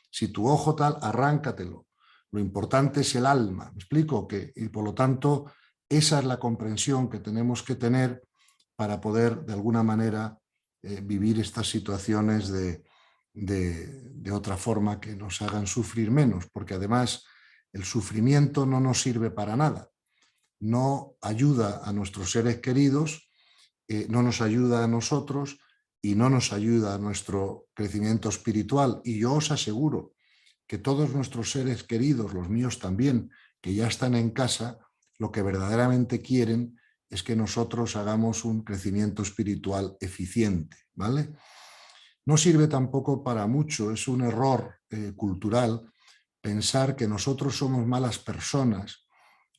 Si tu ojo tal, arráncatelo. Lo importante es el alma. ¿Me explico? Y por lo tanto, esa es la comprensión que tenemos que tener para poder, de alguna manera, vivir estas situaciones de otra forma que nos hagan sufrir menos, porque además el sufrimiento no nos sirve para nada. No ayuda a nuestros seres queridos, no nos ayuda a nosotros y no nos ayuda a nuestro crecimiento espiritual. Y yo os aseguro que todos nuestros seres queridos, los míos también, que ya están en casa, lo que verdaderamente quieren es que nosotros hagamos un crecimiento espiritual eficiente, ¿vale? No sirve tampoco para mucho, es un error cultural pensar que nosotros somos malas personas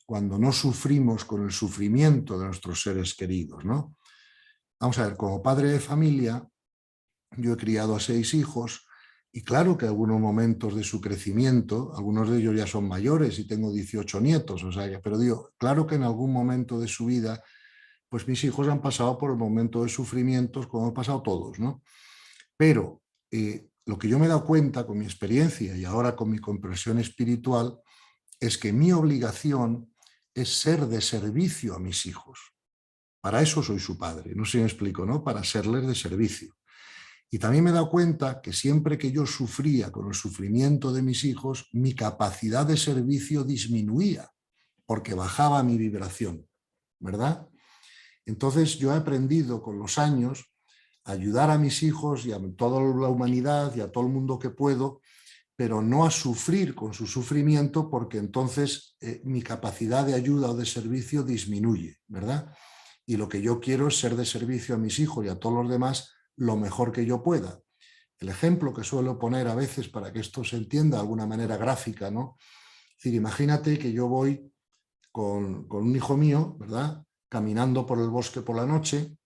cuando no sufrimos con el sufrimiento de nuestros seres queridos, ¿no? Vamos a ver, como padre de familia, yo he criado a 6 hijos y claro que algunos momentos de su crecimiento, algunos de ellos ya son mayores y tengo 18 nietos, o sea, pero digo, claro que en algún momento de su vida, pues mis hijos han pasado por el momento de sufrimientos como han pasado todos, ¿no? Pero lo que yo me he dado cuenta con mi experiencia y ahora con mi comprensión espiritual es que mi obligación es ser de servicio a mis hijos. Para eso soy su padre, no sé si me explico, ¿no? Para serles de servicio. Y también me he dado cuenta que siempre que yo sufría con el sufrimiento de mis hijos, mi capacidad de servicio disminuía, porque bajaba mi vibración, ¿verdad? Entonces yo he aprendido con los años a ayudar a mis hijos y a toda la humanidad y a todo el mundo que puedo, pero no a sufrir con su sufrimiento, porque entonces mi capacidad de ayuda o de servicio disminuye, ¿verdad? Y lo que yo quiero es ser de servicio a mis hijos y a todos los demás lo mejor que yo pueda. El ejemplo que suelo poner a veces para que esto se entienda de alguna manera gráfica, ¿no? Es decir, imagínate que yo voy con un hijo mío, ¿verdad?, caminando por el bosque por la noche,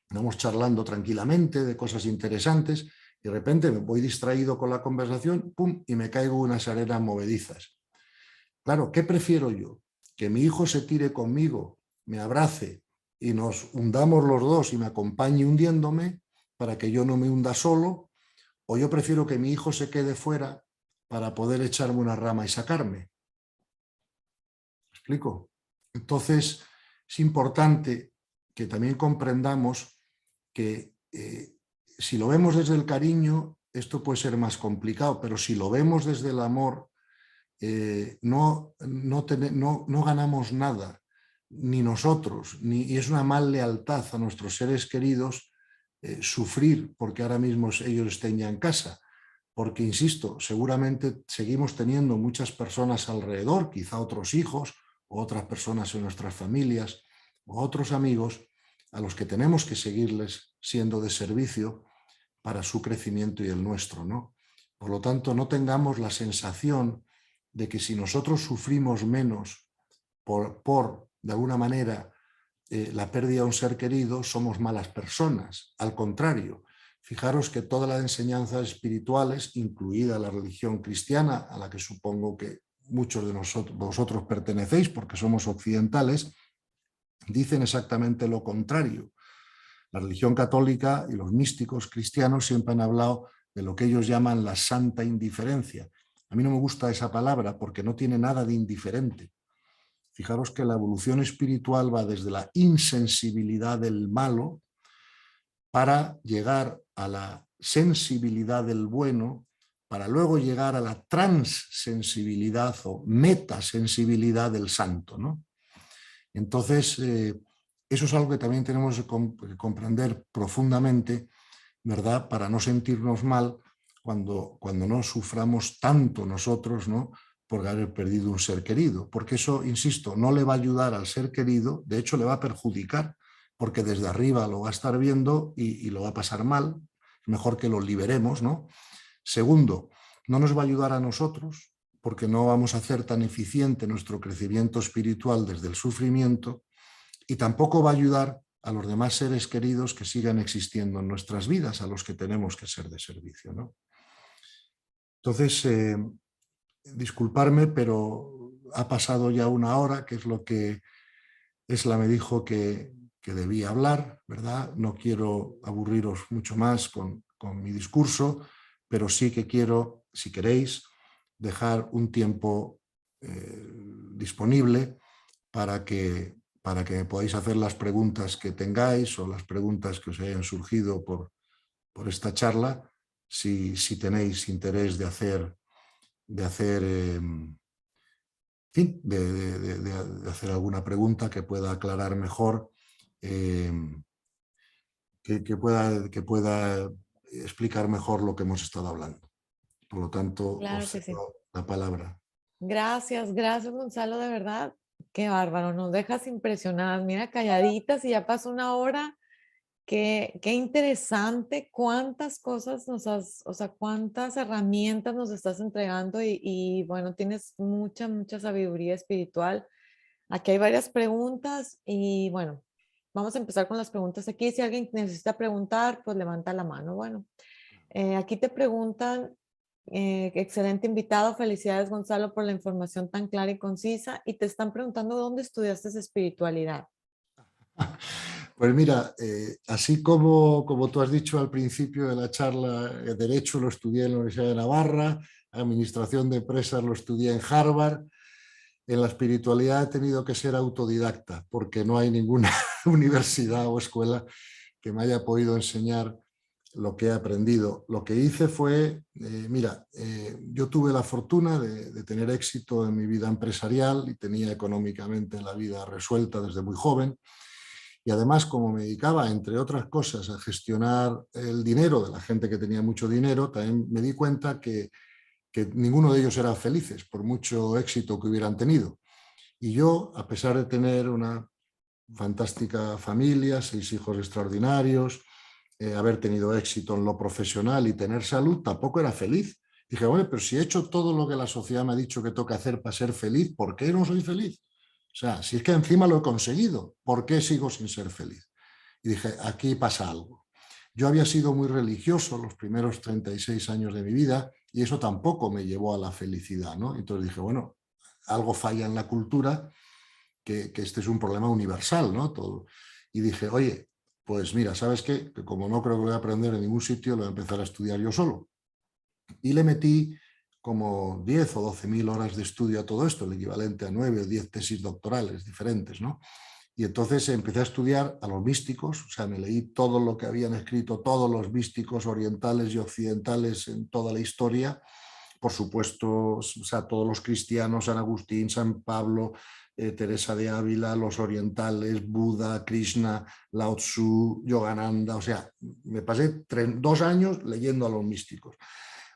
vamos charlando tranquilamente de cosas interesantes, y de repente me voy distraído con la conversación, ¡pum!, y me caigo unas arenas movedizas. Claro, ¿qué prefiero yo? ¿Que mi hijo se tire conmigo, me abrace y nos hundamos los dos y me acompañe hundiéndome para que yo no me hunda solo? ¿O yo prefiero que mi hijo se quede fuera para poder echarme una rama y sacarme? ¿Me explico? Entonces, es importante que también comprendamos que si lo vemos desde el cariño, esto puede ser más complicado, pero si lo vemos desde el amor, no ganamos nada, ni nosotros, y es una mal lealtad a nuestros seres queridos sufrir porque ahora mismo ellos estén ya en casa. Porque, insisto, seguramente seguimos teniendo muchas personas alrededor, quizá otros hijos o otras personas en nuestras familias o otros amigos a los que tenemos que seguirles siendo de servicio para su crecimiento y el nuestro, ¿no? Por lo tanto, no tengamos la sensación de que si nosotros sufrimos menos por de alguna manera, la pérdida de un ser querido, somos malas personas. Al contrario, fijaros que todas las enseñanzas espirituales, incluida la religión cristiana, a la que supongo que muchos de vosotros pertenecéis porque somos occidentales, dicen exactamente lo contrario. La religión católica y los místicos cristianos siempre han hablado de lo que ellos llaman la santa indiferencia. A mí no me gusta esa palabra porque no tiene nada de indiferente. Fijaros que la evolución espiritual va desde la insensibilidad del malo para llegar a la sensibilidad del bueno, para luego llegar a la transsensibilidad o metasensibilidad del santo, ¿no? Entonces, eso es algo que también tenemos que comprender profundamente, ¿verdad?, para no sentirnos mal cuando no suframos tanto nosotros, ¿no?, por haber perdido un ser querido, porque eso, insisto, no le va a ayudar al ser querido, de hecho le va a perjudicar, porque desde arriba lo va a estar viendo y lo va a pasar mal. Es mejor que lo liberemos, ¿no? Segundo, no nos va a ayudar a nosotros, porque no vamos a hacer tan eficiente nuestro crecimiento espiritual desde el sufrimiento, y tampoco va a ayudar a los demás seres queridos que sigan existiendo en nuestras vidas, a los que tenemos que ser de servicio, ¿no? Entonces, disculparme, pero ha pasado ya una hora, que es lo que Esla me dijo que debía hablar, ¿verdad? No quiero aburriros mucho más con mi discurso, pero sí que quiero, si queréis, dejar un tiempo disponible para que me podáis hacer las preguntas que tengáis o las preguntas que os hayan surgido por esta charla, si tenéis interés de hacer hacer alguna pregunta que pueda aclarar mejor, que pueda explicar mejor lo que hemos estado hablando. Por lo tanto, Claro os que sí. cedo la palabra. Gracias, gracias Gonzalo, de verdad. Qué bárbaro, nos dejas impresionadas. Mira, calladitas y ya pasó una hora. Qué interesante cuántas cosas nos has, o sea, cuántas herramientas nos estás entregando y bueno, tienes mucha, mucha sabiduría espiritual. Aquí hay varias preguntas y bueno, vamos a empezar con las preguntas aquí. Si alguien necesita preguntar, pues levanta la mano. Bueno, aquí te preguntan, excelente invitado, felicidades Gonzalo por la información tan clara y concisa y te están preguntando dónde estudiaste espiritualidad. Pues mira, así como tú has dicho al principio de la charla, Derecho lo estudié en la Universidad de Navarra, Administración de Empresas lo estudié en Harvard. En la espiritualidad he tenido que ser autodidacta porque no hay ninguna universidad o escuela que me haya podido enseñar lo que he aprendido. Lo que hice fue, yo tuve la fortuna de tener éxito en mi vida empresarial y tenía económicamente la vida resuelta desde muy joven. Y además, como me dedicaba, entre otras cosas, a gestionar el dinero de la gente que tenía mucho dinero, también me di cuenta que ninguno de ellos era felices, por mucho éxito que hubieran tenido. Y yo, a pesar de tener una fantástica familia, 6 hijos extraordinarios, haber tenido éxito en lo profesional y tener salud, tampoco era feliz. Dije, bueno, pero si he hecho todo lo que la sociedad me ha dicho que tengo que hacer para ser feliz, ¿por qué no soy feliz? O sea, si es que encima lo he conseguido, ¿por qué sigo sin ser feliz? Y dije, aquí pasa algo. Yo había sido muy religioso los primeros 36 años de mi vida y eso tampoco me llevó a la felicidad, ¿no? Entonces dije, bueno, algo falla en la cultura, que este es un problema universal, ¿no? Todo. Y dije, oye, pues mira, ¿sabes qué? Que como no creo que lo voy a aprender en ningún sitio, lo voy a empezar a estudiar yo solo. Y le metí como 10 o 12.000 horas de estudio a todo esto, el equivalente a 9 o 10 tesis doctorales diferentes, ¿no? Y entonces empecé a estudiar a los místicos, o sea, me leí todo lo que habían escrito todos los místicos orientales y occidentales en toda la historia, por supuesto, o sea, todos los cristianos, San Agustín, San Pablo, Teresa de Ávila, los orientales, Buda, Krishna, Lao Tzu, Yogananda, o sea, me pasé 2 años leyendo a los místicos.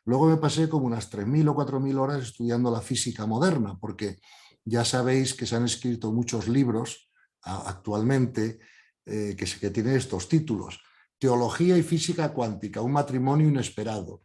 Luego me pasé como unas 3.000 o 4.000 horas estudiando la física moderna, porque ya sabéis que se han escrito muchos libros actualmente que tienen estos títulos. Teología y física cuántica, un matrimonio inesperado.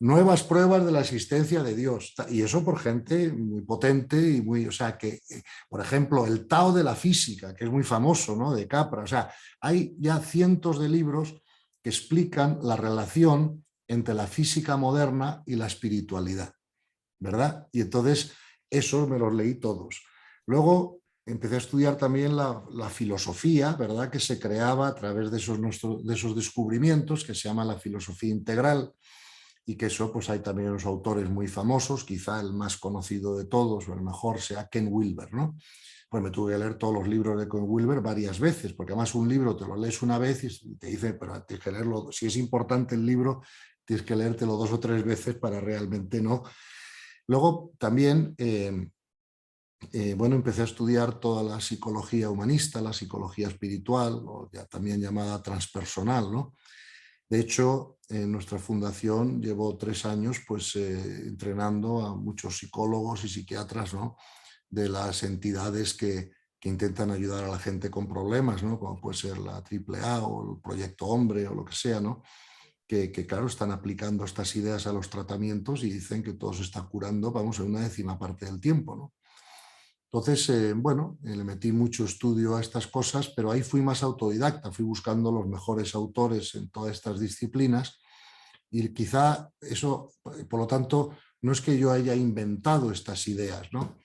Nuevas pruebas de la existencia de Dios. Y eso por gente muy potente y muy, o sea, que, por ejemplo, el Tao de la física, que es muy famoso, ¿no? De Capra. O sea, hay ya cientos de libros que explican la relación entre la física moderna y la espiritualidad, ¿verdad? Y entonces, esos me los leí todos. Luego empecé a estudiar también la filosofía, ¿verdad? Que se creaba a través de esos descubrimientos, que se llama la filosofía integral, y que eso, pues hay también unos autores muy famosos, quizá el más conocido de todos o el mejor sea Ken Wilber, ¿no? Pues me tuve que leer todos los libros de Ken Wilber varias veces, porque además un libro te lo lees una vez y te dice, pero tienes que leerlo, si es importante el libro, tienes que leértelo 2 o 3 veces para realmente no. Luego también, bueno, empecé a estudiar toda la psicología humanista, la psicología espiritual, o ya también llamada transpersonal, ¿no? De hecho, en nuestra fundación llevo 3 años pues, entrenando a muchos psicólogos y psiquiatras, ¿no? De las entidades que intentan ayudar a la gente con problemas, ¿no? Como puede ser la AAA o el Proyecto Hombre o lo que sea, ¿no? Que claro, están aplicando estas ideas a los tratamientos y dicen que todo se está curando, vamos, en una 10ª parte del tiempo, ¿no? Entonces, bueno, le metí mucho estudio a estas cosas, pero ahí fui más autodidacta, fui buscando los mejores autores en todas estas disciplinas y quizá eso, por lo tanto, no es que yo haya inventado estas ideas, ¿no?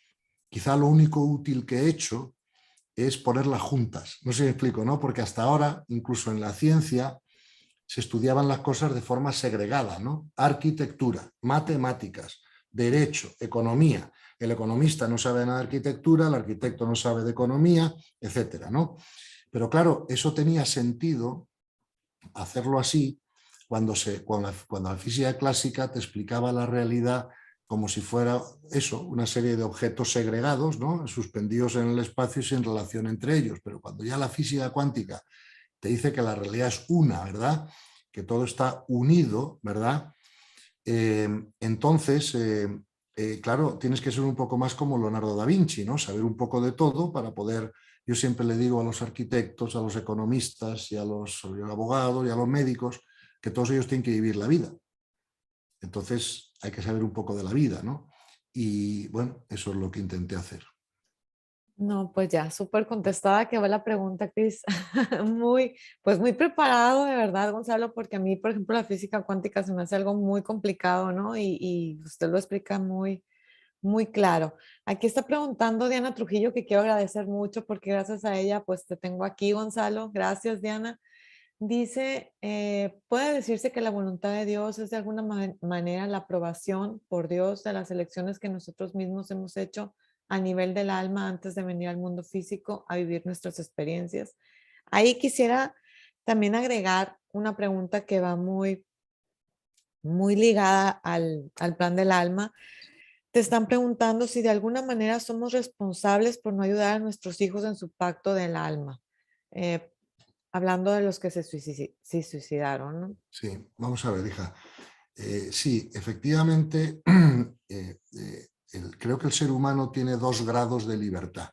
Quizá lo único útil que he hecho es ponerlas juntas. No sé si me explico, ¿no? Porque hasta ahora, incluso en la ciencia, se estudiaban las cosas de forma segregada, ¿no? Arquitectura, matemáticas, derecho, economía. El economista no sabe nada de arquitectura, el arquitecto no sabe de economía, etcétera, ¿no? Pero claro, eso tenía sentido hacerlo así cuando la física clásica te explicaba la realidad como si fuera eso, una serie de objetos segregados, ¿no? Suspendidos en el espacio y sin relación entre ellos. Pero cuando ya la física cuántica te dice que la realidad es una, ¿verdad? Que todo está unido, ¿verdad? Entonces, claro, tienes que ser un poco más como Leonardo da Vinci, ¿no? Saber un poco de todo para poder, yo siempre le digo a los arquitectos, a los economistas y a los abogados y a los médicos que todos ellos tienen que vivir la vida. Entonces, hay que saber un poco de la vida, ¿no? Y bueno, eso es lo que intenté hacer. No, pues ya, súper contestada quedó la pregunta, Cris. Muy, pues muy preparado, de verdad, Gonzalo, porque a mí, por ejemplo, la física cuántica se me hace algo muy complicado, ¿no? Y usted lo explica muy, muy claro. Aquí está preguntando Diana Trujillo, que quiero agradecer mucho porque gracias a ella, pues te tengo aquí, Gonzalo. Gracias, Diana. Dice, ¿puede decirse que la voluntad de Dios es de alguna manera la aprobación por Dios de las elecciones que nosotros mismos hemos hecho a nivel del alma antes de venir al mundo físico a vivir nuestras experiencias? Ahí quisiera también agregar una pregunta que va muy, muy ligada al plan del alma. Te están preguntando si de alguna manera somos responsables por no ayudar a nuestros hijos en su pacto del alma. Eh, Hablando de los que se suicidaron, ¿no? Sí, vamos a ver, hija. Sí, efectivamente, creo que el ser humano tiene 2 grados de libertad,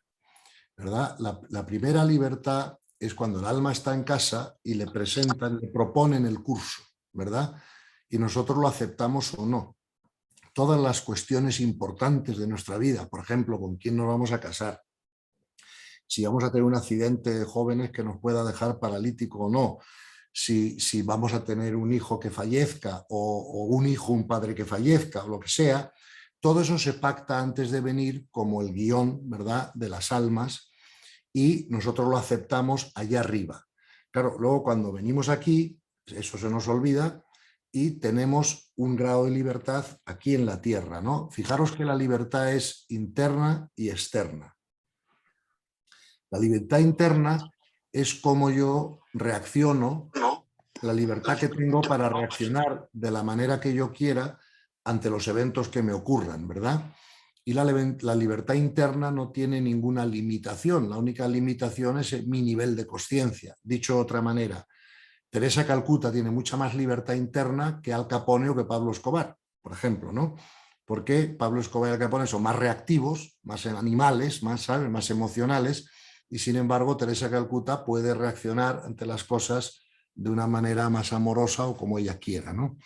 ¿verdad? La primera libertad es cuando el alma está en casa y le presentan, le proponen el curso, ¿verdad? Y nosotros lo aceptamos o no. Todas las cuestiones importantes de nuestra vida, por ejemplo, con quién nos vamos a casar, si vamos a tener un accidente de jóvenes que nos pueda dejar paralítico o no, si vamos a tener un hijo que fallezca o un hijo, un padre que fallezca o lo que sea, todo eso se pacta antes de venir como el guión, ¿verdad?, de las almas, y nosotros lo aceptamos allá arriba. Claro, luego cuando venimos aquí, eso se nos olvida y tenemos un grado de libertad aquí en la tierra, ¿no? Fijaros que la libertad es interna y externa. La libertad interna es cómo yo reacciono, la libertad que tengo para reaccionar de la manera que yo quiera ante los eventos que me ocurran, ¿verdad? Y la libertad interna no tiene ninguna limitación, la única limitación es mi nivel de conciencia. Dicho de otra manera, Teresa Calcuta tiene mucha más libertad interna que Al Capone o que Pablo Escobar, por ejemplo, ¿no? Porque Pablo Escobar y Al Capone son más reactivos, más animales, más, ¿sabes?, más emocionales, y sin embargo Teresa Calcuta puede reaccionar ante las cosas de una manera más amorosa o como ella quiera, ¿no?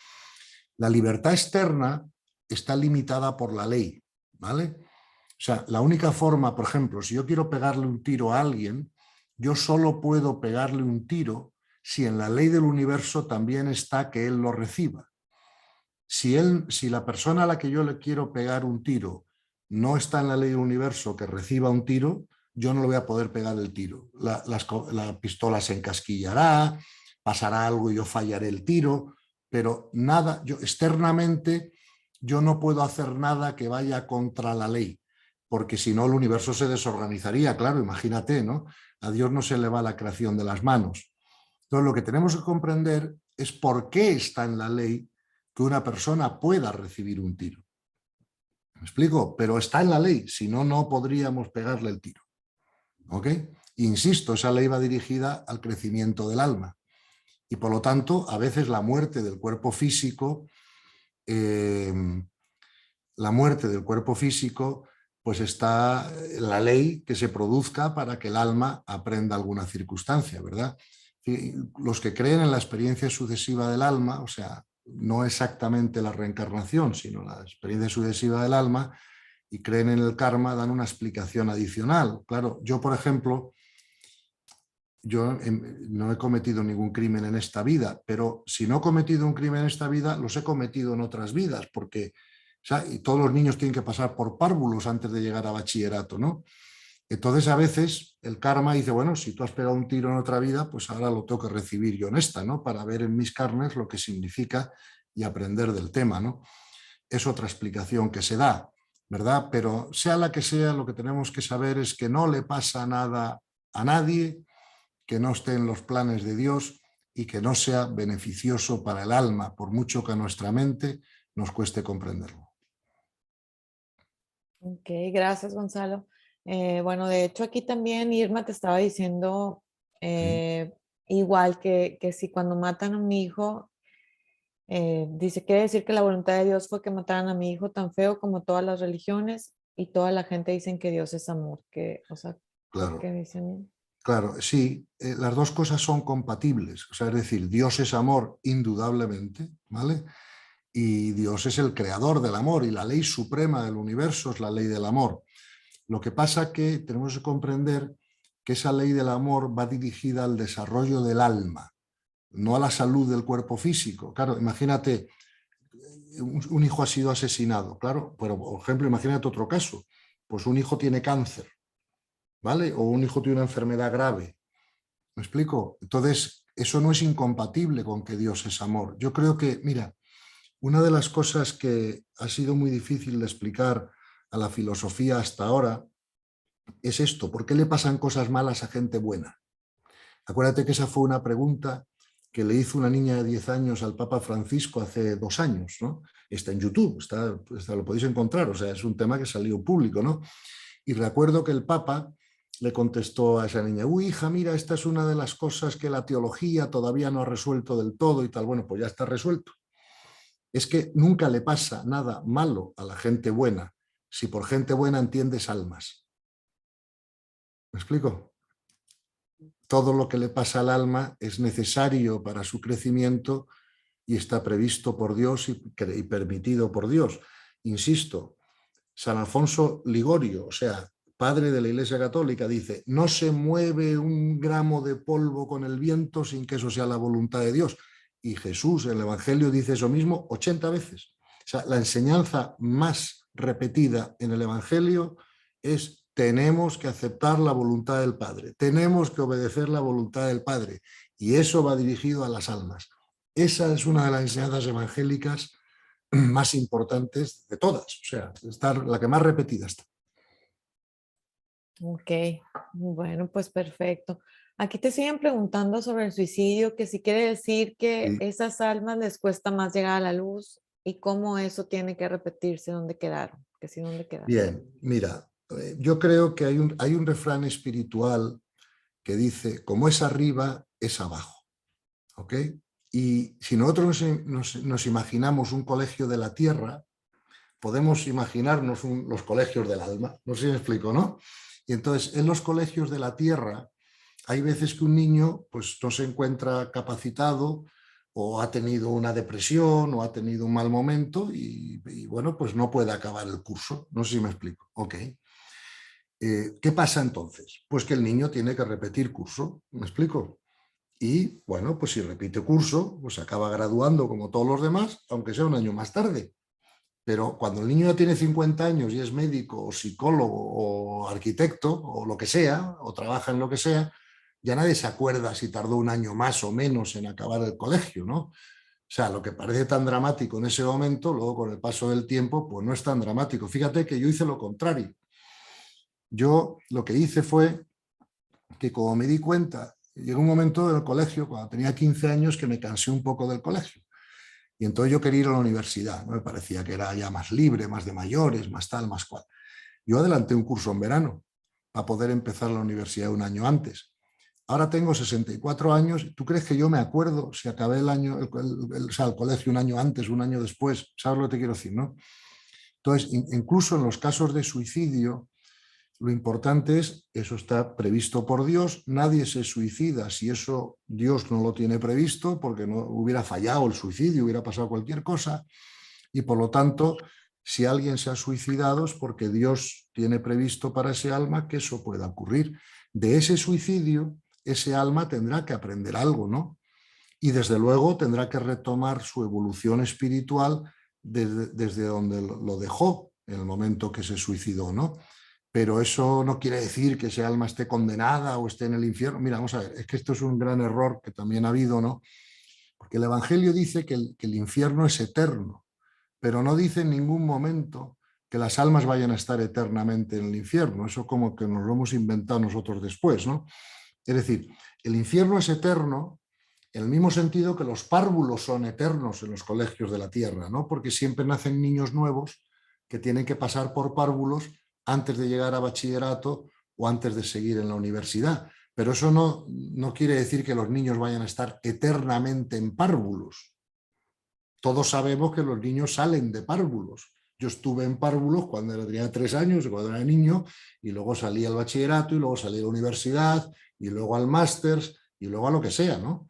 La libertad externa está limitada por la ley, ¿vale? O sea, la única forma, por ejemplo, si yo quiero pegarle un tiro a alguien, yo solo puedo pegarle un tiro si en la ley del universo también está que él lo reciba. Si la persona a la que yo le quiero pegar un tiro no está en la ley del universo que reciba un tiro, yo no le voy a poder pegar el tiro. La pistola se encasquillará, pasará algo y yo fallaré el tiro, pero nada, yo externamente yo no puedo hacer nada que vaya contra la ley, porque si no el universo se desorganizaría, claro, imagínate, ¿no? A Dios no se le va la creación de las manos. Entonces lo que tenemos que comprender es por qué está en la ley que una persona pueda recibir un tiro. ¿Me explico? Pero está en la ley, si no, no podríamos pegarle el tiro. ¿Ok? Insisto, esa ley va dirigida al crecimiento del alma. Y por lo tanto, a veces la muerte del cuerpo físico, pues está la ley que se produzca para que el alma aprenda alguna circunstancia, ¿verdad? Los que creen en la experiencia sucesiva del alma, o sea, no exactamente la reencarnación, sino la experiencia sucesiva del alma, y creen en el karma, dan una explicación adicional. Claro, yo, por ejemplo, yo no he cometido ningún crimen en esta vida, pero si no he cometido un crimen en esta vida, los he cometido en otras vidas, porque, o sea, y todos los niños tienen que pasar por párvulos antes de llegar a bachillerato, ¿no? Entonces, a veces el karma dice, bueno, si tú has pegado un tiro en otra vida, pues ahora lo tengo que recibir yo en esta, ¿no? Para ver en mis carnes lo que significa y aprender del tema, ¿no? Es otra explicación que se da, ¿verdad? Pero sea la que sea, lo que tenemos que saber es que no le pasa nada a nadie que no esté en los planes de Dios y que no sea beneficioso para el alma, por mucho que a nuestra mente nos cueste comprenderlo. Ok, gracias, Gonzalo. Bueno, de hecho aquí también Irma te estaba diciendo ¿Sí? igual que si cuando matan a mi hijo, dice, quiere decir que la voluntad de Dios fue que mataran a mi hijo tan feo como todas las religiones y toda la gente dicen que Dios es amor, que, o sea, ¿por qué Claro, dicen? claro, sí, las dos cosas son compatibles, o sea, es decir, Dios es amor indudablemente, ¿vale? Y Dios es el creador del amor y la ley suprema del universo es la ley del amor. Lo que pasa es que tenemos que comprender que esa ley del amor va dirigida al desarrollo del alma, no a la salud del cuerpo físico. Claro, imagínate, un hijo ha sido asesinado, claro, pero por ejemplo, imagínate otro caso, pues un hijo tiene cáncer, ¿vale? O un hijo tiene una enfermedad grave. ¿Me explico? Entonces, eso no es incompatible con que Dios es amor. Yo creo que, mira, una de las cosas que ha sido muy difícil de explicar a la filosofía hasta ahora es esto: ¿por qué le pasan cosas malas a gente buena? Acuérdate que esa fue una pregunta que le hizo una niña de 10 años al Papa Francisco hace 2 años, ¿no? Está en YouTube, lo podéis encontrar, o sea, es un tema que salió público, ¿no? Y recuerdo que el Papa le contestó a esa niña, uy, hija, mira, esta es una de las cosas que la teología todavía no ha resuelto del todo y tal. Bueno, pues ya está resuelto. Es que nunca le pasa nada malo a la gente buena si por gente buena entiendes almas. ¿Me explico? Todo lo que le pasa al alma es necesario para su crecimiento y está previsto por Dios y permitido por Dios. Insisto, San Alfonso Ligorio, o sea, padre de la Iglesia Católica, dice, no se mueve un gramo de polvo con el viento sin que eso sea la voluntad de Dios. Y Jesús en el Evangelio dice eso mismo 80 veces. O sea, la enseñanza más repetida en el Evangelio es tenemos que aceptar la voluntad del Padre, tenemos que obedecer la voluntad del Padre, y eso va dirigido a las almas. Esa es una de las enseñanzas evangélicas más importantes de todas, o sea, la que más repetida está. Ok, bueno, pues perfecto. Aquí te siguen preguntando sobre el suicidio, que si quiere decir que Sí. esas almas les cuesta más llegar a la luz y cómo eso tiene que repetirse, dónde quedaron, que si dónde quedaron. Bien, mira, yo creo que hay un refrán espiritual que dice, como es arriba, es abajo. ¿Ok? Y si nosotros nos imaginamos un colegio de la tierra, podemos imaginarnos los colegios del alma. No sé si me explico, ¿no? Y entonces, en los colegios de la tierra, hay veces que un niño pues, no se encuentra capacitado o ha tenido una depresión o ha tenido un mal momento y bueno, pues no puede acabar el curso. No sé si me explico. Ok. ¿Qué pasa entonces? Pues que el niño tiene que repetir curso. ¿Me explico? Y bueno, pues si repite curso, pues acaba graduando como todos los demás, aunque sea un año más tarde. Pero cuando el niño ya tiene 50 años y es médico o psicólogo o arquitecto o lo que sea, o trabaja en lo que sea, ya nadie se acuerda si tardó un año más o menos en acabar el colegio, ¿no? O sea, lo que parece tan dramático en ese momento, luego con el paso del tiempo, pues no es tan dramático. Fíjate que yo hice lo contrario. Yo lo que hice fue que como me di cuenta, llegó un momento del colegio, cuando tenía 15 años, que me cansé un poco del colegio. Y entonces yo quería ir a la universidad, ¿no? Me parecía que era ya más libre, más de mayores, más tal, más cual. Yo adelanté un curso en verano para poder empezar la universidad un año antes. Ahora tengo 64 años. ¿Tú crees que yo me acuerdo si acabé el año, o sea, el colegio un año antes, un año después? ¿Sabes lo que te quiero decir, no? Entonces, incluso en los casos de suicidio, lo importante es, eso está previsto por Dios, nadie se suicida si eso Dios no lo tiene previsto, porque no hubiera fallado el suicidio, hubiera pasado cualquier cosa, y por lo tanto, si alguien se ha suicidado es porque Dios tiene previsto para ese alma que eso pueda ocurrir. De ese suicidio, ese alma tendrá que aprender algo, ¿no? Y desde luego tendrá que retomar su evolución espiritual desde donde lo dejó en el momento que se suicidó, ¿no? Pero eso no quiere decir que ese alma esté condenada o esté en el infierno. Mira, vamos a ver, es que esto es un gran error que también ha habido, ¿no? Porque el Evangelio dice que el infierno es eterno, pero no dice en ningún momento que las almas vayan a estar eternamente en el infierno. Eso como que nos lo hemos inventado nosotros después, ¿no? Es decir, el infierno es eterno en el mismo sentido que los párvulos son eternos en los colegios de la tierra, ¿no? Porque siempre nacen niños nuevos que tienen que pasar por párvulos antes de llegar a bachillerato o antes de seguir en la universidad. Pero eso no quiere decir que los niños vayan a estar eternamente en párvulos. Todos sabemos que los niños salen de párvulos. Yo estuve en párvulos cuando tenía 3 años, cuando era niño, y luego salí al bachillerato, y luego salí a la universidad, y luego al máster, y luego a lo que sea, ¿no?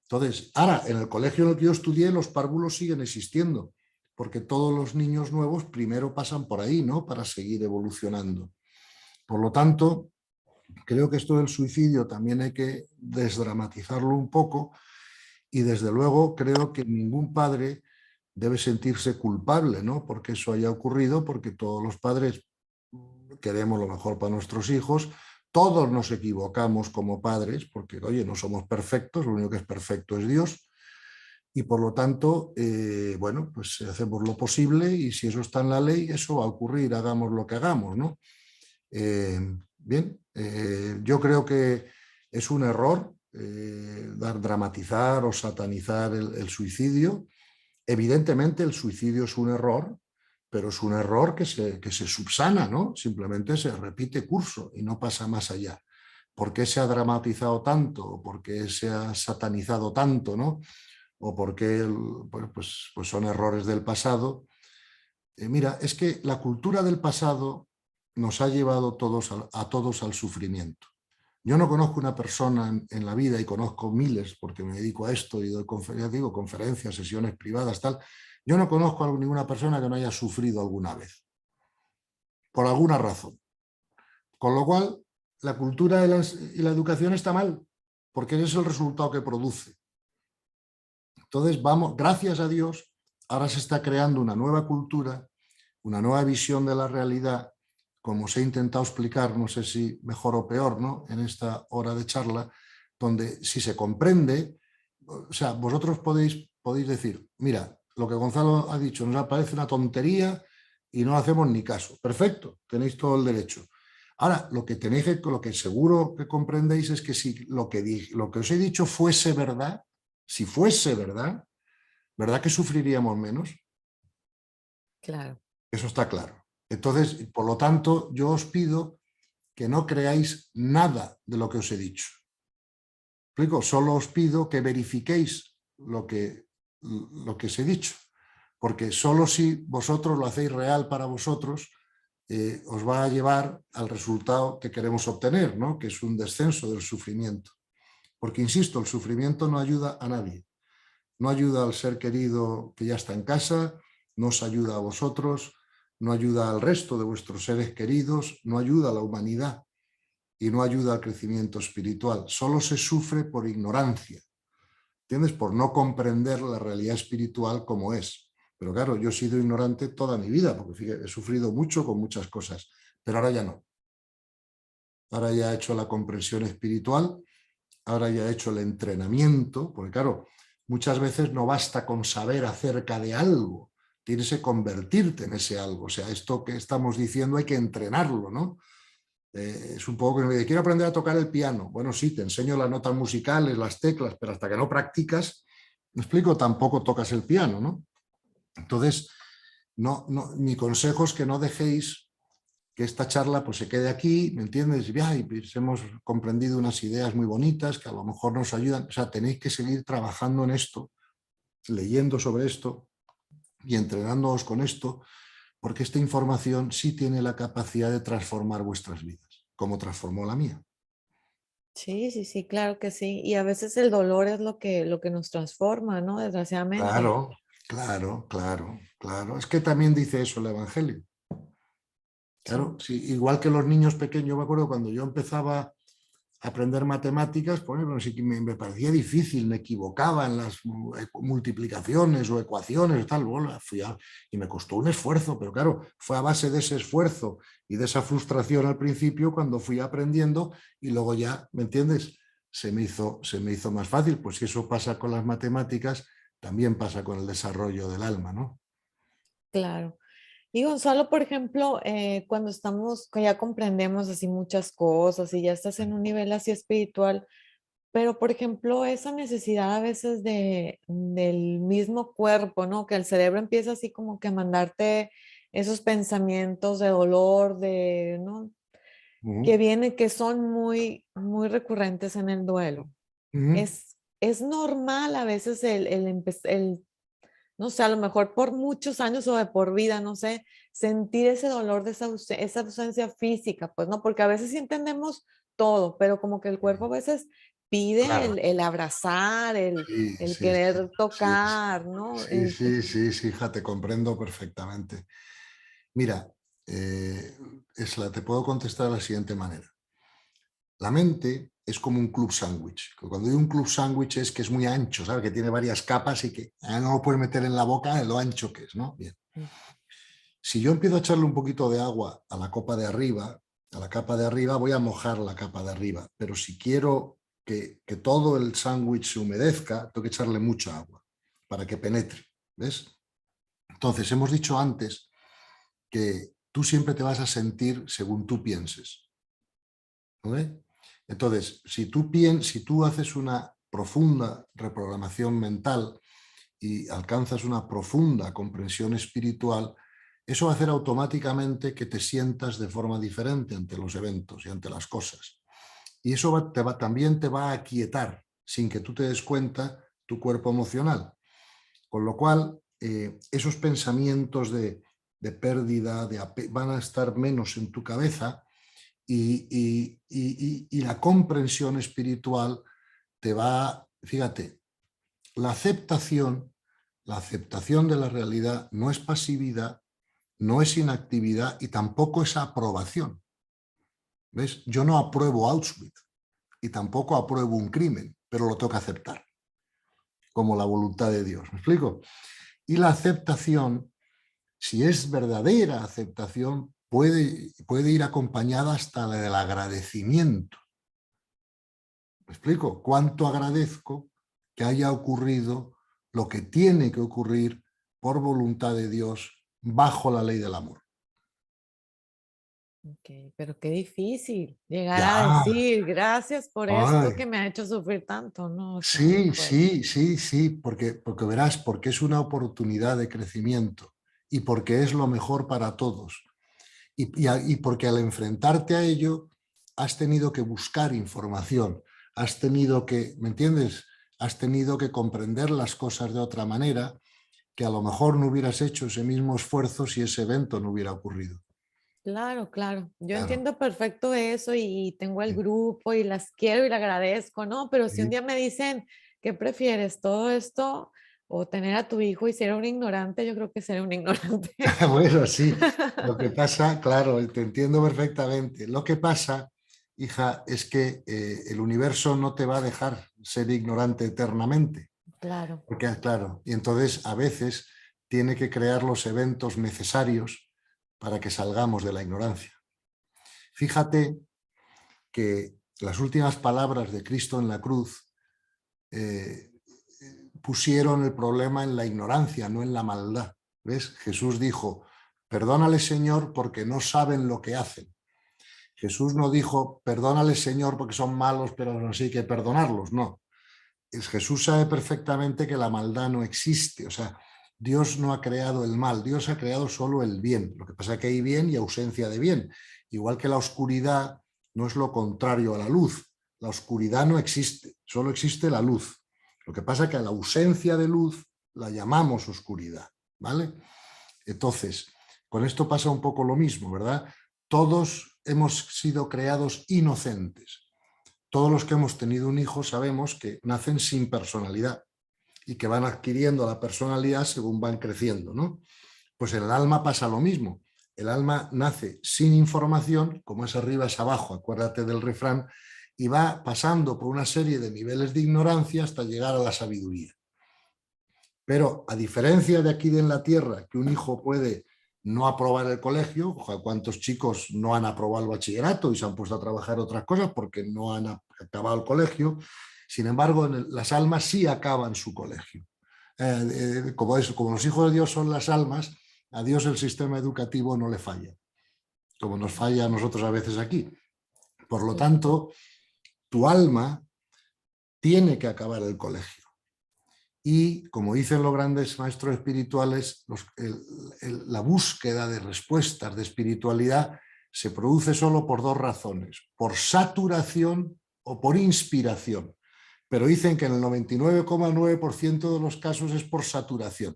Entonces, ahora, en el colegio en el que yo estudié, los párvulos siguen existiendo, porque todos los niños nuevos primero pasan por ahí, ¿no? Para seguir evolucionando. Por lo tanto, creo que esto del suicidio también hay que desdramatizarlo un poco y desde luego creo que ningún padre debe sentirse culpable, ¿no? Porque eso haya ocurrido, porque todos los padres queremos lo mejor para nuestros hijos, todos nos equivocamos como padres, porque, oye, no somos perfectos, lo único que es perfecto es Dios, y por lo tanto, bueno, pues hacemos lo posible y si eso está en la ley, eso va a ocurrir, hagamos lo que hagamos, ¿no? Bien, yo creo que es un error dramatizar o satanizar el suicidio. Evidentemente el suicidio es un error, pero es un error que se subsana, ¿no? Simplemente se repite curso y no pasa más allá. ¿Por qué se ha dramatizado tanto? ¿Por qué se ha satanizado tanto, no? O por qué bueno, pues son errores del pasado. Mira, es que la cultura del pasado nos ha llevado a todos al sufrimiento. Yo no conozco una persona en la vida, y conozco miles porque me dedico a esto y doy conferencias, sesiones privadas, tal. Yo no conozco a ninguna persona que no haya sufrido alguna vez, por alguna razón. Con lo cual, la cultura y la educación está mal, porque ese es el resultado que produce. Entonces, vamos, gracias a Dios, ahora se está creando una nueva cultura, una nueva visión de la realidad, como os he intentado explicar, no sé si mejor o peor, ¿no?, en esta hora de charla, donde si se comprende, o sea, vosotros podéis decir, mira, lo que Gonzalo ha dicho nos parece una tontería y no hacemos ni caso. Perfecto, tenéis todo el derecho. Ahora, lo que seguro que comprendéis es que si lo que os he dicho fuese verdad, si fuese verdad, ¿verdad que sufriríamos menos? Claro. Eso está claro. Entonces, por lo tanto, yo os pido que no creáis nada de lo que os he dicho. ¿Explico? Solo os pido que verifiquéis lo que os he dicho, porque solo si vosotros lo hacéis real para vosotros, os va a llevar al resultado que queremos obtener, ¿no?, que es un descenso del sufrimiento. Porque, insisto, el sufrimiento no ayuda a nadie. No ayuda al ser querido que ya está en casa, no os ayuda a vosotros, no ayuda al resto de vuestros seres queridos, no ayuda a la humanidad y no ayuda al crecimiento espiritual. Solo se sufre por ignorancia, ¿entiendes? Por no comprender la realidad espiritual como es. Pero claro, yo he sido ignorante toda mi vida, porque fíjate, he sufrido mucho con muchas cosas, pero ahora ya no. Ahora ya he hecho la comprensión espiritual, ahora ya he hecho el entrenamiento, porque claro, muchas veces no basta con saber acerca de algo, tienes que convertirte en ese algo. O sea, esto que estamos diciendo hay que entrenarlo, ¿no? Es un poco que me dice, quiero aprender a tocar el piano. Bueno, sí, te enseño las notas musicales, las teclas, pero hasta que no practicas, me explico, tampoco tocas el piano, ¿no? Entonces, mi consejo es que no dejéis que esta charla pues se quede aquí, ¿me entiendes? Y pues hemos comprendido unas ideas muy bonitas que a lo mejor nos ayudan. O sea, tenéis que seguir trabajando en esto, leyendo sobre esto y entrenándoos con esto, porque esta información sí tiene la capacidad de transformar vuestras vidas, como transformó la mía. Sí, sí, sí, claro que sí. Y a veces el dolor es lo que nos transforma, ¿no? Desgraciadamente. Claro, claro, claro, claro. Es que también dice eso el Evangelio. Claro, Sí. sí, igual que los niños pequeños, yo me acuerdo cuando yo empezaba a aprender matemáticas, pues, bueno, sí que me parecía difícil, me equivocaba en las multiplicaciones o ecuaciones, tal, bueno, y me costó un esfuerzo, pero claro, fue a base de ese esfuerzo y de esa frustración al principio cuando fui aprendiendo y luego ya, ¿me entiendes? Se me hizo más fácil. Pues si eso pasa con las matemáticas, también pasa con el desarrollo del alma, ¿no? Claro. Y Gonzalo, por ejemplo, cuando estamos, que ya comprendemos así muchas cosas y ya estás en un nivel así espiritual, pero por ejemplo, esa necesidad a veces del mismo cuerpo, ¿no? Que el cerebro empieza así como que a mandarte esos pensamientos de dolor, ¿no? Que Ujú, vienen, que son muy, muy recurrentes en el duelo. ujú. Es normal a veces no sé, a lo mejor por muchos años o de por vida, no sé, sentir ese dolor de esa ausencia física, pues no, porque a veces sí entendemos todo, pero como que el cuerpo a veces pide Claro, el abrazar, sí, el sí, sí, querer sí, tocar, ¿no? sí, sí, sí, sí, hija, te comprendo perfectamente. Mira, te puedo contestar de la siguiente manera. La mente es como un club sándwich. Cuando digo un club sándwich es que es muy ancho, ¿sabes? Que tiene varias capas y que no lo puedes meter en la boca de lo ancho que es, ¿no? Bien. Mm, Si yo empiezo a echarle un poquito de agua a la copa de arriba, a la capa de arriba, voy a mojar la capa de arriba. Pero si quiero que todo el sándwich se humedezca, tengo que echarle mucha agua para que penetre. ¿Ves? Entonces, hemos dicho antes que tú siempre te vas a sentir según tú pienses. ¿Vale? Entonces, si tú haces una profunda reprogramación mental y alcanzas una profunda comprensión espiritual, eso va a hacer automáticamente que te sientas de forma diferente ante los eventos y ante las cosas. Y eso también te va a aquietar, sin que tú te des cuenta, tu cuerpo emocional. Con lo cual, esos pensamientos de pérdida, van a estar menos en tu cabeza y la comprensión espiritual te va, fíjate, la aceptación, la aceptación de la realidad no es pasividad, no es inactividad y tampoco es aprobación. ¿Ves? Yo no apruebo Auschwitz y tampoco apruebo un crimen, pero lo tengo que aceptar como la voluntad de Dios. ¿Me explico? Y la aceptación, si es verdadera aceptación, puede ir acompañada hasta del agradecimiento. ¿Me explico? ¿Cuánto agradezco que haya ocurrido lo que tiene que ocurrir por voluntad de Dios bajo la ley del amor? Ok, pero qué difícil llegar a Ya, decir gracias por esto ay, que me ha hecho sufrir tanto, ¿no? O sea, sí, fuerte. sí, sí, sí, porque verás, porque es una oportunidad de crecimiento y porque es lo mejor para todos. Y porque al enfrentarte a ello has tenido que buscar información, has tenido que, ¿me entiendes? Has tenido que comprender las cosas de otra manera que a lo mejor no hubieras hecho ese mismo esfuerzo si ese evento no hubiera ocurrido. Claro, claro. Yo Claro, entiendo perfecto eso y tengo el sí, grupo y las quiero y le agradezco, ¿no? Pero si un sí. día me dicen, ¿qué prefieres? ¿Todo esto o tener a tu hijo y ser un ignorante? Yo creo que seré un ignorante. Bueno, sí, lo que pasa, claro, te entiendo perfectamente. Lo que pasa, hija, es que el universo no te va a dejar ser ignorante eternamente. Claro. Porque, claro, y entonces a veces tiene que crear los eventos necesarios para que salgamos de la ignorancia. Fíjate que las últimas palabras de Cristo en la cruz eh, pusieron el problema en la ignorancia, no en la maldad. ¿Ves? Jesús dijo, perdónale, Señor, porque no saben lo que hacen. Jesús no dijo, perdónale, Señor, porque son malos, pero no sé, hay que perdonarlos. No. Jesús sabe perfectamente que la maldad no existe. O sea, Dios no ha creado el mal, Dios ha creado solo el bien. Lo que pasa es que hay bien y ausencia de bien. Igual que la oscuridad no es lo contrario a la luz. La oscuridad no existe, solo existe la luz. Lo que pasa es que a la ausencia de luz la llamamos oscuridad, ¿vale? Entonces, con esto pasa un poco lo mismo, ¿verdad? Todos hemos sido creados inocentes. Todos los que hemos tenido un hijo sabemos que nacen sin personalidad y que van adquiriendo la personalidad según van creciendo, ¿no? Pues en el alma pasa lo mismo. El alma nace sin información, como es arriba es abajo, acuérdate del refrán, y va pasando por una serie de niveles de ignorancia hasta llegar a la sabiduría. Pero a diferencia de aquí en la Tierra, que un hijo puede no aprobar el colegio, ¿cuántos chicos no han aprobado el bachillerato y se han puesto a trabajar otras cosas porque no han acabado el colegio? Sin embargo, las almas sí acaban su colegio. Como los hijos de Dios son las almas, a Dios el sistema educativo no le falla, como nos falla a nosotros a veces aquí. Por lo Claro. tanto, tu alma tiene que acabar el colegio. Y, como dicen los grandes maestros espirituales, la búsqueda de respuestas de espiritualidad se produce solo por dos razones, por saturación o por inspiración. Pero dicen que en el 99,9% de los casos es por saturación.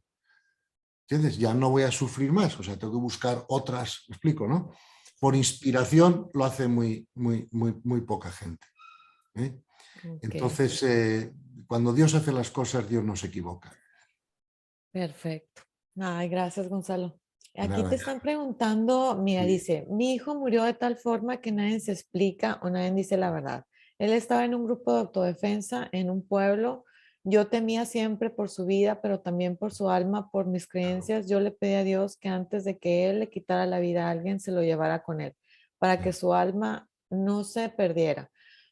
¿Entiendes? Ya no voy a sufrir más, o sea, tengo que buscar otras, ¿me explico, no? Por inspiración lo hace muy poca gente. ¿Eh? Ok, Entonces, cuando Dios hace las cosas, Dios no se equivoca. perfecto. Ay, gracias, Gonzalo. Aquí Nada, te están preguntando, mira, sí. dice, mi hijo murió de tal forma que nadie se explica o nadie dice la verdad. Él estaba en un grupo de autodefensa en un pueblo. Yo temía siempre por su vida, pero también por su alma, por mis creencias. Yo le pedí a Dios que antes de que él le quitara la vida a alguien, se lo llevara con él, para que Ya, su alma no se perdiera.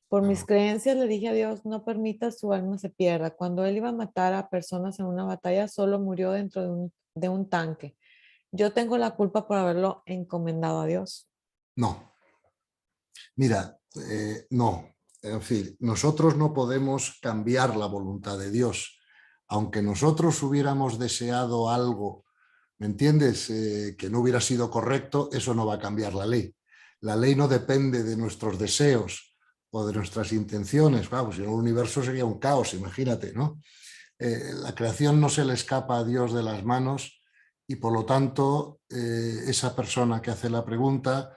Por mis claro. creencias le dije a Dios, no permita su alma se pierda. Cuando él iba a matar a personas en una batalla, solo murió dentro de un tanque. Yo tengo la culpa por haberlo encomendado a Dios. No, mira, no. En fin, nosotros no podemos cambiar la voluntad de Dios. Aunque nosotros hubiéramos deseado algo, ¿me entiendes? Que no hubiera sido correcto, eso no va a cambiar la ley. La ley no depende de nuestros deseos o de nuestras intenciones. Vamos, si no, el universo sería un caos, imagínate, ¿no? La creación no se le escapa a Dios de las manos y por lo tanto esa persona que hace la pregunta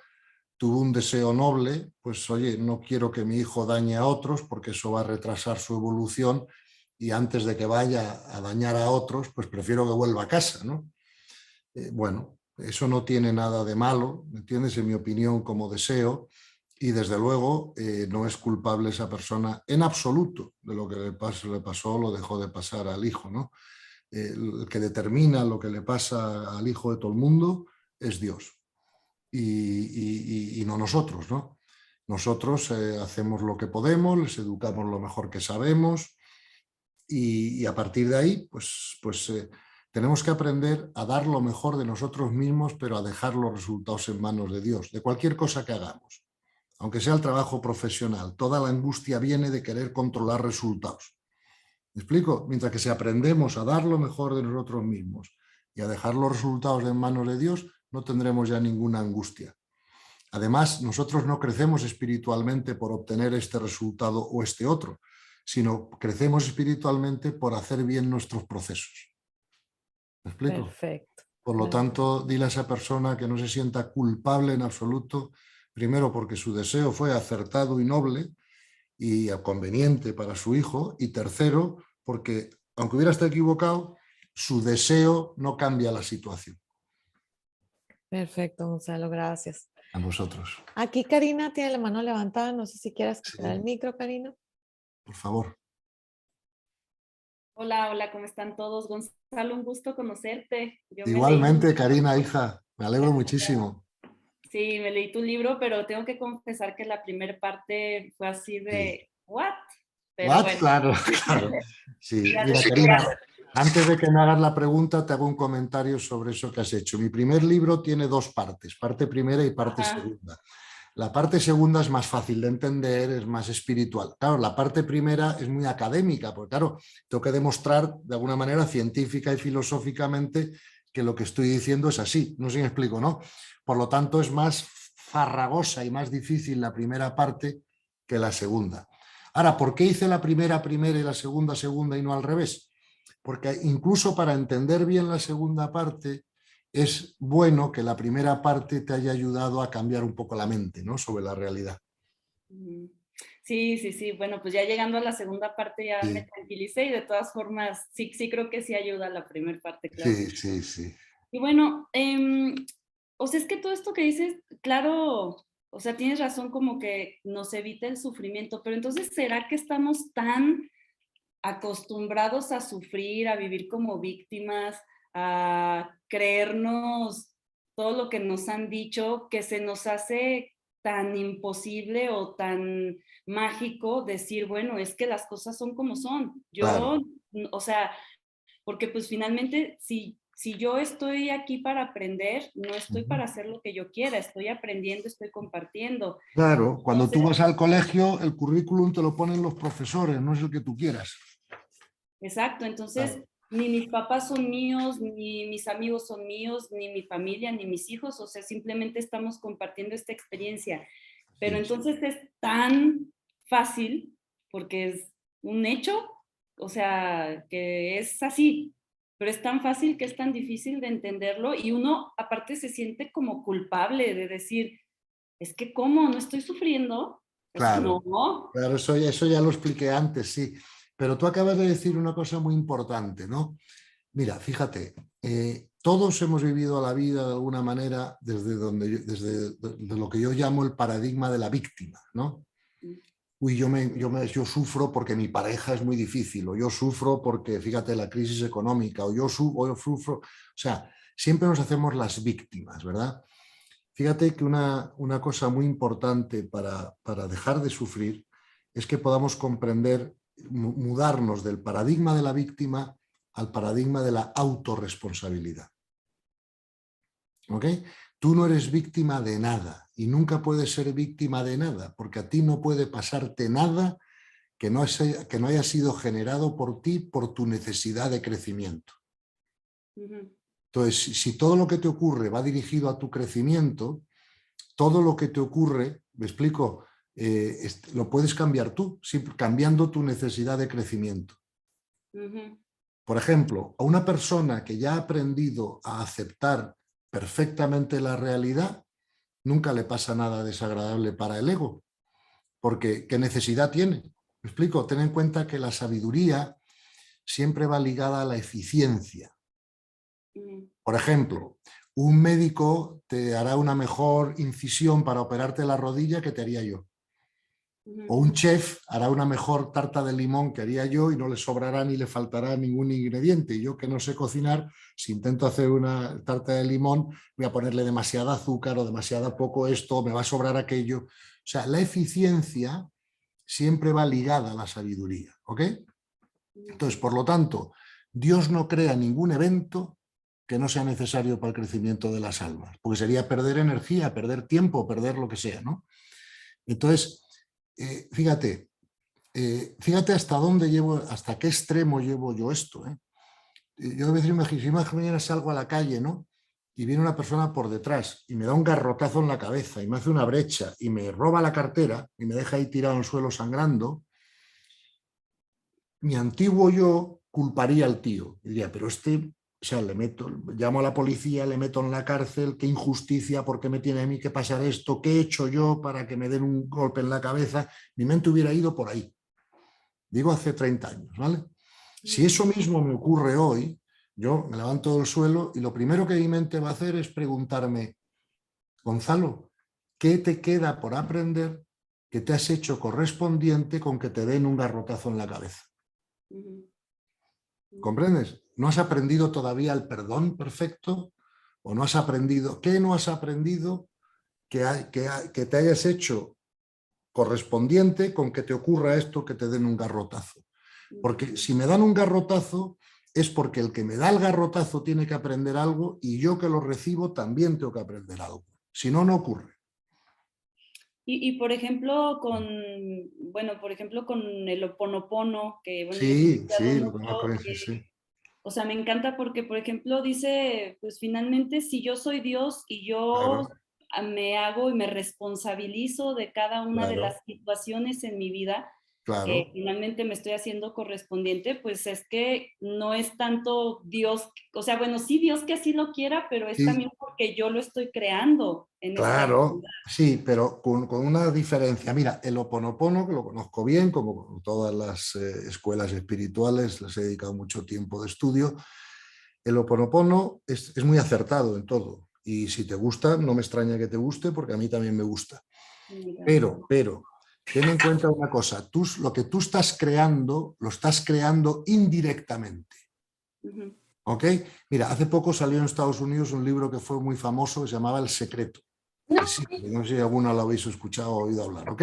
tuvo un deseo noble, pues oye, no quiero que mi hijo dañe a otros porque eso va a retrasar su evolución y antes de que vaya a dañar a otros, pues prefiero que vuelva a casa, ¿no? Bueno, eso no tiene nada de malo, ¿me entiendes? En mi opinión, como deseo, Y desde luego no es culpable esa persona en absoluto de lo que le pasó o lo dejó de pasar al hijo, ¿no? El que determina lo que le pasa al hijo de todo el mundo es Dios y no nosotros, ¿no? Nosotros hacemos lo que podemos, les educamos lo mejor que sabemos y a partir de ahí, tenemos que aprender a dar lo mejor de nosotros mismos, pero a dejar los resultados en manos de Dios, de cualquier cosa que hagamos. Aunque sea el trabajo profesional, toda la angustia viene de querer controlar resultados. ¿Me explico? Mientras que si aprendemos a dar lo mejor de nosotros mismos y a dejar los resultados en manos de Dios, no tendremos ya ninguna angustia. Además, nosotros no crecemos espiritualmente por obtener este resultado o este otro, sino crecemos espiritualmente por hacer bien nuestros procesos. ¿Me explico? Perfecto. Por lo tanto, dile a esa persona que no se sienta culpable en absoluto, primero porque su deseo fue acertado y noble y conveniente para su hijo, y tercero, porque aunque hubiera estado equivocado, su deseo no cambia la situación. Perfecto, Gonzalo, gracias. A nosotros. Aquí Karina tiene la mano levantada, no sé si quieras quitar Sí, el micro, Karina. por favor. Hola, hola, ¿cómo están todos? Gonzalo, un gusto conocerte. Yo me leí Igualmente, Karina, hija, me alegro muchísimo. Sí, me leí tu libro, pero tengo que confesar que la primera parte fue así Sí. de, ¿what? Pero ¿What? bueno. Claro, claro. Sí, Ya mira, te- Karina, antes de que me hagas la pregunta, te hago un comentario sobre eso que has hecho. Mi primer libro tiene dos partes, parte primera y parte Ajá. segunda. La parte segunda es más fácil de entender, es más espiritual. Claro, la parte primera es muy académica, porque claro, tengo que demostrar de alguna manera científica y filosóficamente que lo que estoy diciendo es así. No sé si me explico, ¿no? Por lo tanto, es más farragosa y más difícil la primera parte que la segunda. Ahora, ¿por qué hice la primera primera y la segunda segunda y no al revés? Porque incluso para entender bien la segunda parte es bueno que la primera parte te haya ayudado a cambiar un poco la mente, ¿no? Sobre la realidad. Sí, sí, sí. Bueno, pues ya llegando a la segunda parte ya me Sí, tranquilicé y de todas formas, sí, sí creo que sí ayuda la primera parte, claro. sí, sí, sí. Y bueno, o sea, es que todo esto que dices, claro, o sea, tienes razón como que nos evita el sufrimiento, pero entonces, ¿será que estamos tan acostumbrados a sufrir, a vivir como víctimas, a creernos todo lo que nos han dicho, que se nos hace tan imposible o tan mágico decir, bueno, es que las cosas son como son? Claro, Yo, o sea, porque pues finalmente si yo estoy aquí para aprender, no estoy para hacer lo que yo quiera, estoy aprendiendo, estoy compartiendo. claro. Cuando tú Entonces, vas al colegio, el currículum te lo ponen los profesores, no es el que tú quieras. exacto, entonces Claro, ni mis papás son míos, ni mis amigos son míos, ni mi familia, ni mis hijos, o sea, simplemente estamos compartiendo esta experiencia. Pero sí, entonces es tan fácil, porque es un hecho, o sea, que es así, pero es tan fácil que es tan difícil de entenderlo y uno aparte se siente como culpable de decir, es que ¿cómo? ¿No estoy sufriendo? O sea, claro, no. claro, eso ya lo expliqué antes, sí. Pero tú acabas de decir una cosa muy importante, ¿no? Mira, fíjate, todos hemos vivido la vida de alguna manera desde de lo que yo llamo el paradigma de la víctima, ¿no? Uy, yo sufro porque mi pareja es muy difícil, o yo sufro porque, fíjate, la crisis económica, o yo sufro, o sea, siempre nos hacemos las víctimas, ¿verdad? Fíjate que una cosa muy importante para dejar de sufrir es que podamos comprender, mudarnos del paradigma de la víctima al paradigma de la autorresponsabilidad. ¿Ok? Tú no eres víctima de nada y nunca puedes ser víctima de nada, porque a ti no puede pasarte nada que no haya sido generado por ti por tu necesidad de crecimiento. Entonces, si todo lo que te ocurre va dirigido a tu crecimiento, todo lo que te ocurre, me explico, lo puedes cambiar tú, cambiando tu necesidad de crecimiento. Por ejemplo, a una persona que ya ha aprendido a aceptar perfectamente la realidad, nunca le pasa nada desagradable para el ego, porque ¿qué necesidad tiene? Me explico, ten en cuenta que la sabiduría siempre va ligada a la eficiencia. Por ejemplo, un médico te hará una mejor incisión para operarte la rodilla que te haría yo. O un chef hará una mejor tarta de limón que haría yo y no le sobrará ni le faltará ningún ingrediente. Y yo, que no sé cocinar, si intento hacer una tarta de limón, voy a ponerle demasiada azúcar o demasiada poco esto, me va a sobrar aquello. O sea, la eficiencia siempre va ligada a la sabiduría, ¿ok? Entonces, por lo tanto, Dios no crea ningún evento que no sea necesario para el crecimiento de las almas, porque sería perder energía, perder tiempo, perder lo que sea, ¿no? Entonces, fíjate, fíjate hasta dónde llevo, hasta qué extremo llevo yo esto, ¿eh? Yo a veces mañana salgo a la calle, ¿no? Y viene una persona por detrás y me da un garrotazo en la cabeza y me hace una brecha y me roba la cartera y me deja ahí tirado en el suelo sangrando. Mi antiguo yo culparía al tío. Y diría, pero o sea, llamo a la policía, le meto en la cárcel, qué injusticia, ¿por qué me tiene a mí que pasar esto? ¿Qué he hecho yo para que me den un golpe en la cabeza? Mi mente hubiera ido por ahí. Digo hace 30 años, ¿vale? Si eso mismo me ocurre hoy, yo me levanto del suelo y lo primero que mi mente va a hacer es preguntarme, Gonzalo, ¿qué te queda por aprender que te has hecho correspondiente con que te den un garrotazo en la cabeza? ¿Comprendes? ¿No has aprendido todavía el perdón perfecto? ¿O no has aprendido? ¿Qué no has aprendido que te hayas hecho correspondiente con que te ocurra esto, que te den un garrotazo? Porque si me dan un garrotazo es porque el que me da el garrotazo tiene que aprender algo y yo que lo recibo también tengo que aprender algo. Si no, no ocurre. Y por ejemplo, por ejemplo, con el Ho'oponopono, que bueno, yo he Sí, estudiado sí, lo conozco, mucho, sí. o sea, me encanta porque, por ejemplo, dice, pues finalmente si yo soy Dios y yo Claro, me hago y me responsabilizo de cada una de claro, las situaciones en mi vida, que claro. finalmente me estoy haciendo correspondiente, pues es que no es tanto Dios, o sea, bueno, sí Dios que así lo quiera, pero es Sí, también porque yo lo estoy creando en esta claro, realidad. sí, pero con una diferencia. Mira, el Ho'oponopono, que lo conozco bien, como todas las escuelas espirituales, les he dedicado mucho tiempo de estudio. El Ho'oponopono es muy acertado en todo. Y si te gusta, no me extraña que te guste, porque a mí también me gusta. Pero, ten en cuenta una cosa, lo que tú estás creando, lo estás creando indirectamente. Ujú. ¿Ok? Mira, hace poco salió en Estados Unidos un libro que fue muy famoso que se llamaba El Secreto. Sí, no sé si alguno lo habéis escuchado o oído hablar, ¿ok?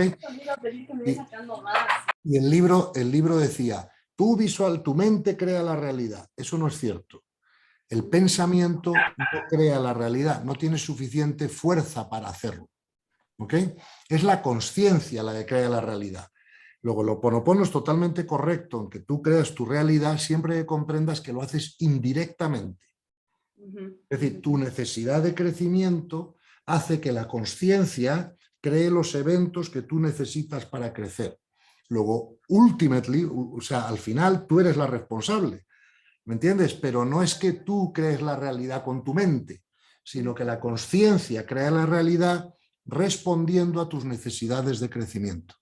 Y, y el libro decía, tu mente crea la realidad. Eso no es cierto. El pensamiento no crea la realidad, no tiene suficiente fuerza para hacerlo. ¿Ok? Es la consciencia la que crea la realidad. Luego, el Ho'oponopono es totalmente correcto en que tú creas tu realidad siempre que comprendas que lo haces indirectamente. Es decir, tu necesidad de crecimiento hace que la consciencia cree los eventos que tú necesitas para crecer. Luego, ultimately, o sea, al final tú eres la responsable, ¿me entiendes? Pero no es que tú crees la realidad con tu mente, sino que la consciencia crea la realidad respondiendo a tus necesidades de crecimiento.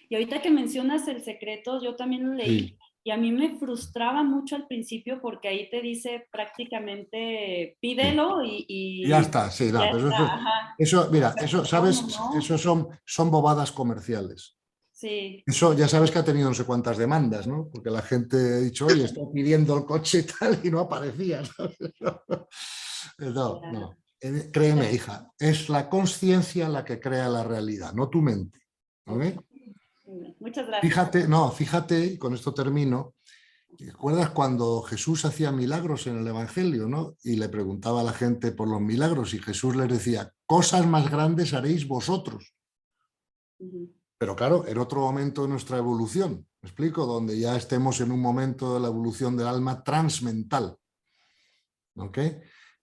Y ahorita que mencionas El Secreto, yo también lo leí Sí. y a mí me frustraba mucho al principio porque ahí te dice prácticamente Sí. pídelo Ya y está, sí, no, ya pero está, ajá. mira, Pero eso, ¿cómo ¿sabes? no? Eso son bobadas comerciales. Sí, Eso ya sabes que ha tenido no sé cuántas demandas, ¿no? Porque la gente ha dicho, oye, está pidiendo el coche y tal, y no aparecía, ¿sabes? No, claro. no. Créeme, hija, es la consciencia la que crea la realidad, no tu mente. ¿Ok? Muchas gracias. Fíjate, no, fíjate, y con esto termino. ¿Recuerdas cuando Jesús hacía milagros en el Evangelio, ¿no? Y le preguntaba a la gente por los milagros y Jesús les decía, cosas más grandes haréis vosotros. Pero claro, en otro momento de nuestra evolución, ¿me explico? Donde ya estemos en un momento de la evolución del alma transmental, ¿ok?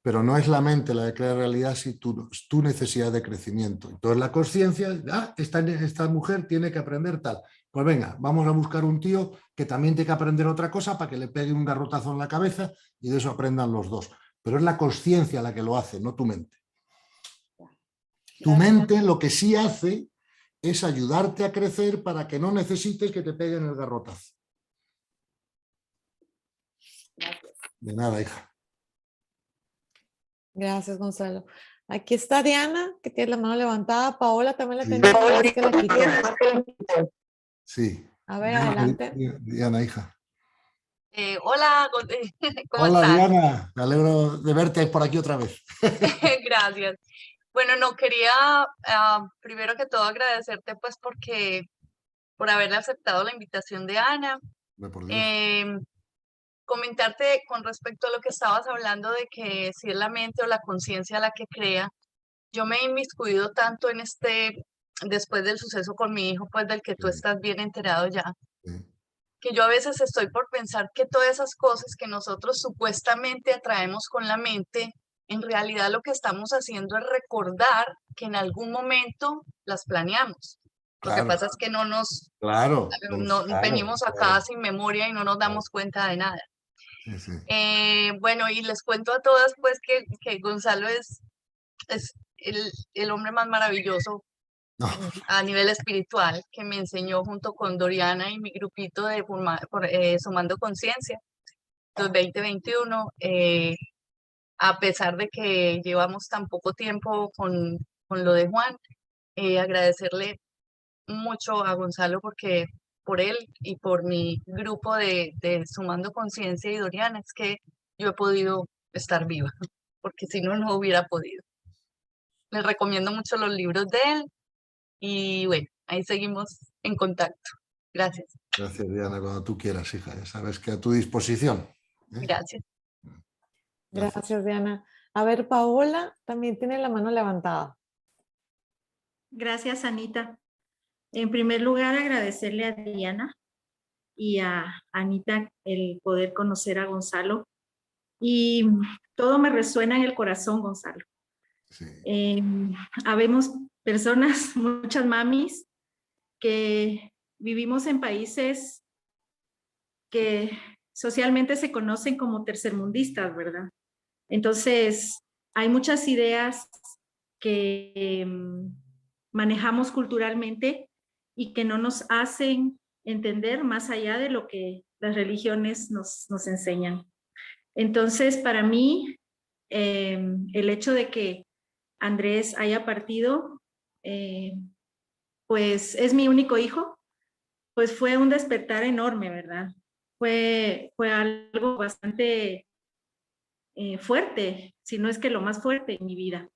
Pero no es la mente la que crea realidad, si tu necesidad de crecimiento. Entonces la conciencia, esta mujer tiene que aprender tal. Pues venga, vamos a buscar un tío que también tiene que aprender otra cosa para que le pegue un garrotazo en la cabeza y de eso aprendan los dos. Pero es la conciencia la que lo hace, no tu mente. Tu Gracias. mente lo que sí hace es ayudarte a crecer para que no necesites que te peguen el garrotazo. Gracias. De nada, hija. Gracias, Gonzalo. Aquí está Diana, que tiene la mano levantada. Paola también la Sí. tenía, nada más que la quitó. Sí. A ver, adelante. Diana, hija. Hola, ¿cómo Hola, estás? Diana. Me alegro de verte por aquí otra vez. Gracias. Bueno, no quería primero que todo agradecerte pues por haberle aceptado la invitación de Ana. Por Dios. Comentarte con respecto a lo que estabas hablando de que si es la mente o la conciencia la que crea. Yo me he inmiscuido tanto en después del suceso con mi hijo, pues del que tú Sí, estás bien enterado ya, sí. que yo a veces estoy por pensar que todas esas cosas que nosotros supuestamente atraemos con la mente, en realidad lo que estamos haciendo es recordar que en algún momento las planeamos. Lo que Claro, pasa es que claro, claro, venimos acá sin memoria y no nos damos cuenta de nada. Sí, sí. Bueno, y les cuento a todas pues que Gonzalo es el hombre más maravilloso No, a nivel espiritual que me enseñó junto con Doriana y mi grupito de Sumando Conciencia, los 2021, a pesar de que llevamos tan poco tiempo con lo de Juan, agradecerle mucho a Gonzalo porque por él y por mi grupo de Sumando Conciencia y Doriana es que yo he podido estar viva, porque si no, no hubiera podido. Les recomiendo mucho los libros de él y bueno, ahí seguimos en contacto. Gracias, gracias, Diana, cuando tú quieras, hija. Ya sabes que a tu disposición. gracias. Gracias. Gracias, Diana. A ver, Paola también tiene la mano levantada. Gracias, Anita. En primer lugar, agradecerle a Diana y a Anita el poder conocer a Gonzalo. Y todo me resuena en el corazón, Gonzalo. Sí. Habemos personas, muchas mamis, que vivimos en países que socialmente se conocen como tercermundistas, ¿verdad? Entonces, hay muchas ideas que manejamos culturalmente y que no nos hacen entender más allá de lo que las religiones nos enseñan. Entonces, para mí, el hecho de que Andrés haya partido, pues es mi único hijo, pues fue un despertar enorme, ¿verdad? Fue algo bastante fuerte, si no es que lo más fuerte en mi vida.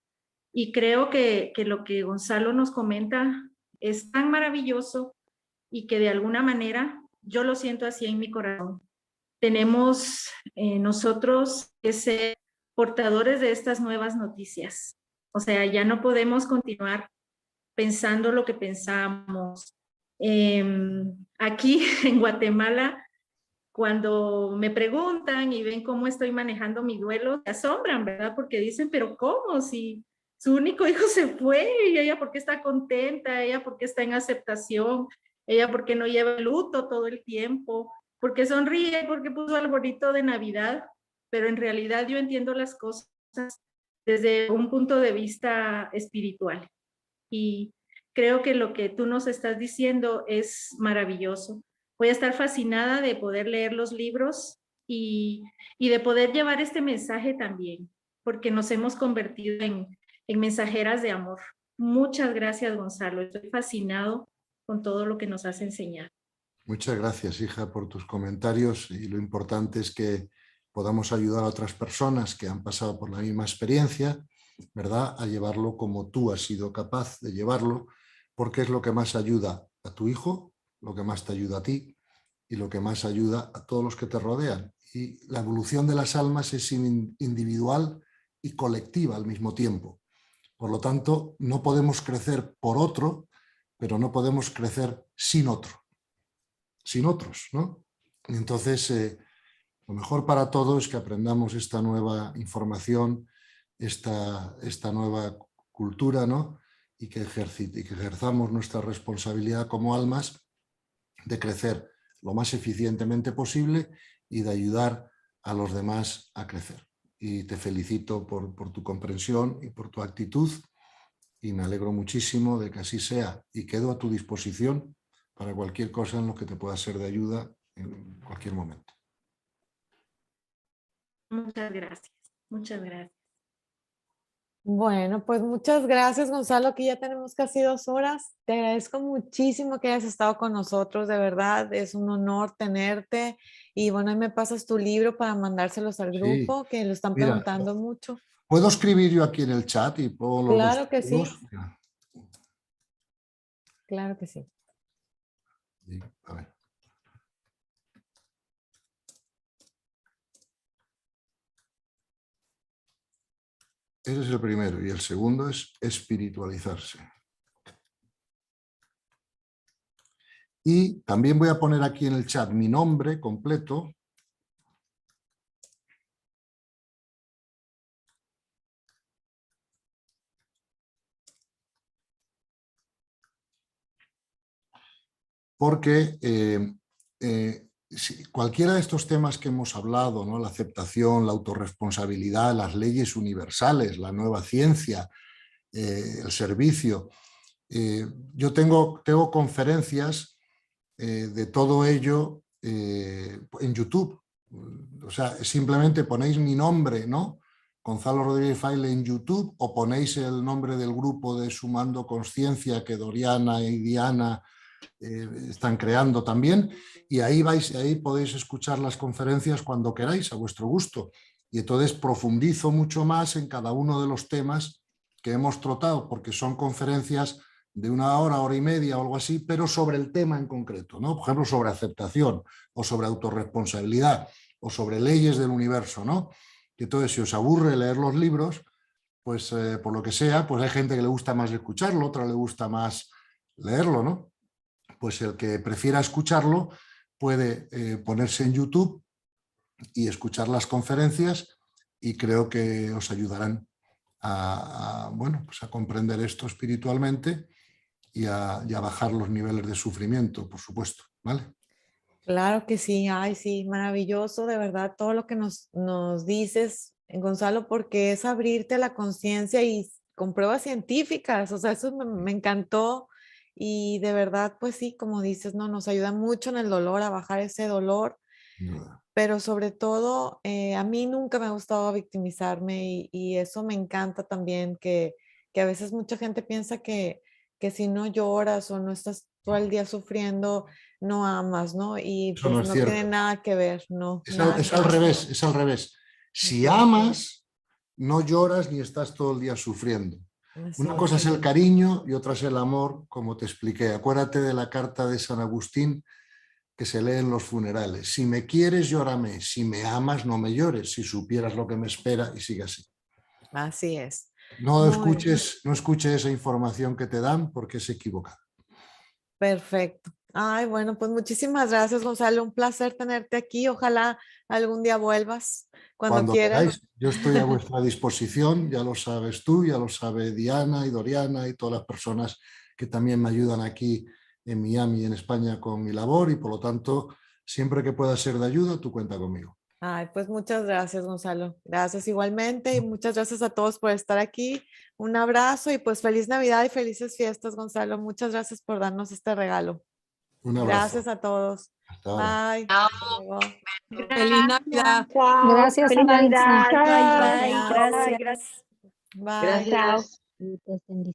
Y creo que lo que Gonzalo nos comenta es tan maravilloso y que de alguna manera yo lo siento así en mi corazón. Tenemos nosotros que ser portadores de estas nuevas noticias. O sea, ya no podemos continuar pensando lo que pensamos. Aquí en Guatemala, cuando me preguntan y ven cómo estoy manejando mi duelo, se asombran, ¿verdad? Porque dicen, pero ¿cómo? Si su único hijo se fue y ella por qué está contenta, ella por qué está en aceptación, ella por qué no lleva luto todo el tiempo, por qué sonríe, por qué puso arbolito de Navidad, pero en realidad yo entiendo las cosas desde un punto de vista espiritual. Y creo que lo que tú nos estás diciendo es maravilloso. Voy a estar fascinada de poder leer los libros y de poder llevar este mensaje también, porque nos hemos convertido en mensajeras de amor. Muchas gracias, Gonzalo. Estoy fascinado con todo lo que nos has enseñado. Muchas gracias, hija, por tus comentarios, y lo importante es que podamos ayudar a otras personas que han pasado por la misma experiencia, ¿verdad?, a llevarlo como tú has sido capaz de llevarlo, porque es lo que más ayuda a tu hijo, lo que más te ayuda a ti y lo que más ayuda a todos los que te rodean. Y la evolución de las almas es individual y colectiva al mismo tiempo. Por lo tanto, no podemos crecer por otro, pero no podemos crecer sin otros, ¿no? Entonces, lo mejor para todos es que aprendamos esta nueva información, esta nueva cultura, ¿no? Y que ejerzamos nuestra responsabilidad como almas de crecer lo más eficientemente posible y de ayudar a los demás a crecer. Y te felicito por tu comprensión y por tu actitud, y me alegro muchísimo de que así sea, y quedo a tu disposición para cualquier cosa en lo que te pueda ser de ayuda en cualquier momento. Muchas gracias. Muchas gracias. Bueno, pues muchas gracias, Gonzalo, que ya tenemos casi 2 horas. Te agradezco muchísimo que hayas estado con nosotros, de verdad, es un honor tenerte. Y bueno, ahí me pasas tu libro para mandárselos al Sí, grupo, que lo están mira, preguntando mucho. puedo escribir yo aquí en el chat y pongo los dos Claro que sí, títulos. Mira, claro que sí. a ver. Ese es el primero y el segundo es espiritualizarse. Y también voy a poner aquí en el chat mi nombre completo. Porque cualquiera de estos temas que hemos hablado, ¿no? La aceptación, la autorresponsabilidad, las leyes universales, la nueva ciencia, el servicio. Yo tengo conferencias de todo ello en YouTube. O sea, simplemente ponéis mi nombre, ¿no? Gonzalo Rodríguez Fraile en YouTube, o ponéis el nombre del grupo de Sumando Conciencia que Doriana y Diana están creando también, y ahí podéis escuchar las conferencias cuando queráis, a vuestro gusto. Y entonces profundizo mucho más en cada uno de los temas que hemos tratado, porque son conferencias de 1 hora, hora y media o algo así, pero sobre el tema en concreto, ¿no? Por ejemplo, sobre aceptación o sobre autorresponsabilidad o sobre leyes del universo, ¿no? Y entonces, si os aburre leer los libros, pues por lo que sea, pues hay gente que le gusta más escucharlo, otra le gusta más leerlo, ¿no? Pues el que prefiera escucharlo puede ponerse en YouTube y escuchar las conferencias, y creo que os ayudarán bueno, pues a comprender esto espiritualmente y a bajar los niveles de sufrimiento, por supuesto, ¿vale? Claro que sí, ay, sí, maravilloso, de verdad, todo lo que nos dices, Gonzalo, porque es abrirte a la conciencia y con pruebas científicas, o sea, eso me encantó y de verdad, pues sí, como dices, no, nos ayuda mucho en el dolor, a bajar ese dolor, pero sobre todo, a mí nunca me ha gustado victimizarme y eso me encanta también, que a veces mucha gente piensa que si no lloras o no estás todo el día sufriendo, no amas, ¿no? Y Eso no pues es no tiene cierto. nada que ver, no, Es nada es que al ver. revés, es al revés. Si Así es, amas, no lloras ni estás todo el día sufriendo. así Una cosa es es. el cariño y otra es el amor, como te expliqué. Acuérdate de la carta de San Agustín que se lee en los funerales. Si me quieres, llórame. Si me amas, no me llores. Si supieras lo que me espera, y sigue así. Así es. No Muy bien. no escuches esa información que te dan porque es equivocada. Perfecto. Ay, bueno, pues muchísimas gracias, Gonzalo. Un placer tenerte aquí. Ojalá algún día vuelvas cuando Cuando quieras. queráis, yo estoy a vuestra disposición, ya lo sabes tú, ya lo sabe Diana y Doriana y todas las personas que también me ayudan aquí en Miami, en España, con mi labor, y por lo tanto, siempre que pueda ser de ayuda, tú cuenta conmigo. Ay, pues muchas gracias, Gonzalo. Gracias igualmente y muchas gracias a todos por estar aquí. Un abrazo y pues feliz Navidad y felices fiestas, Gonzalo. Muchas gracias por darnos este regalo. Un abrazo. Gracias a todos. Hasta ahora. Bye. Chao. Hasta luego. Feliz Navidad. Chao. Gracias, Feliz Aranza. Navidad. Bye. Chao. Bye, Bye. gracias. Bye. Gracias. Chao. Muchas bendiciones.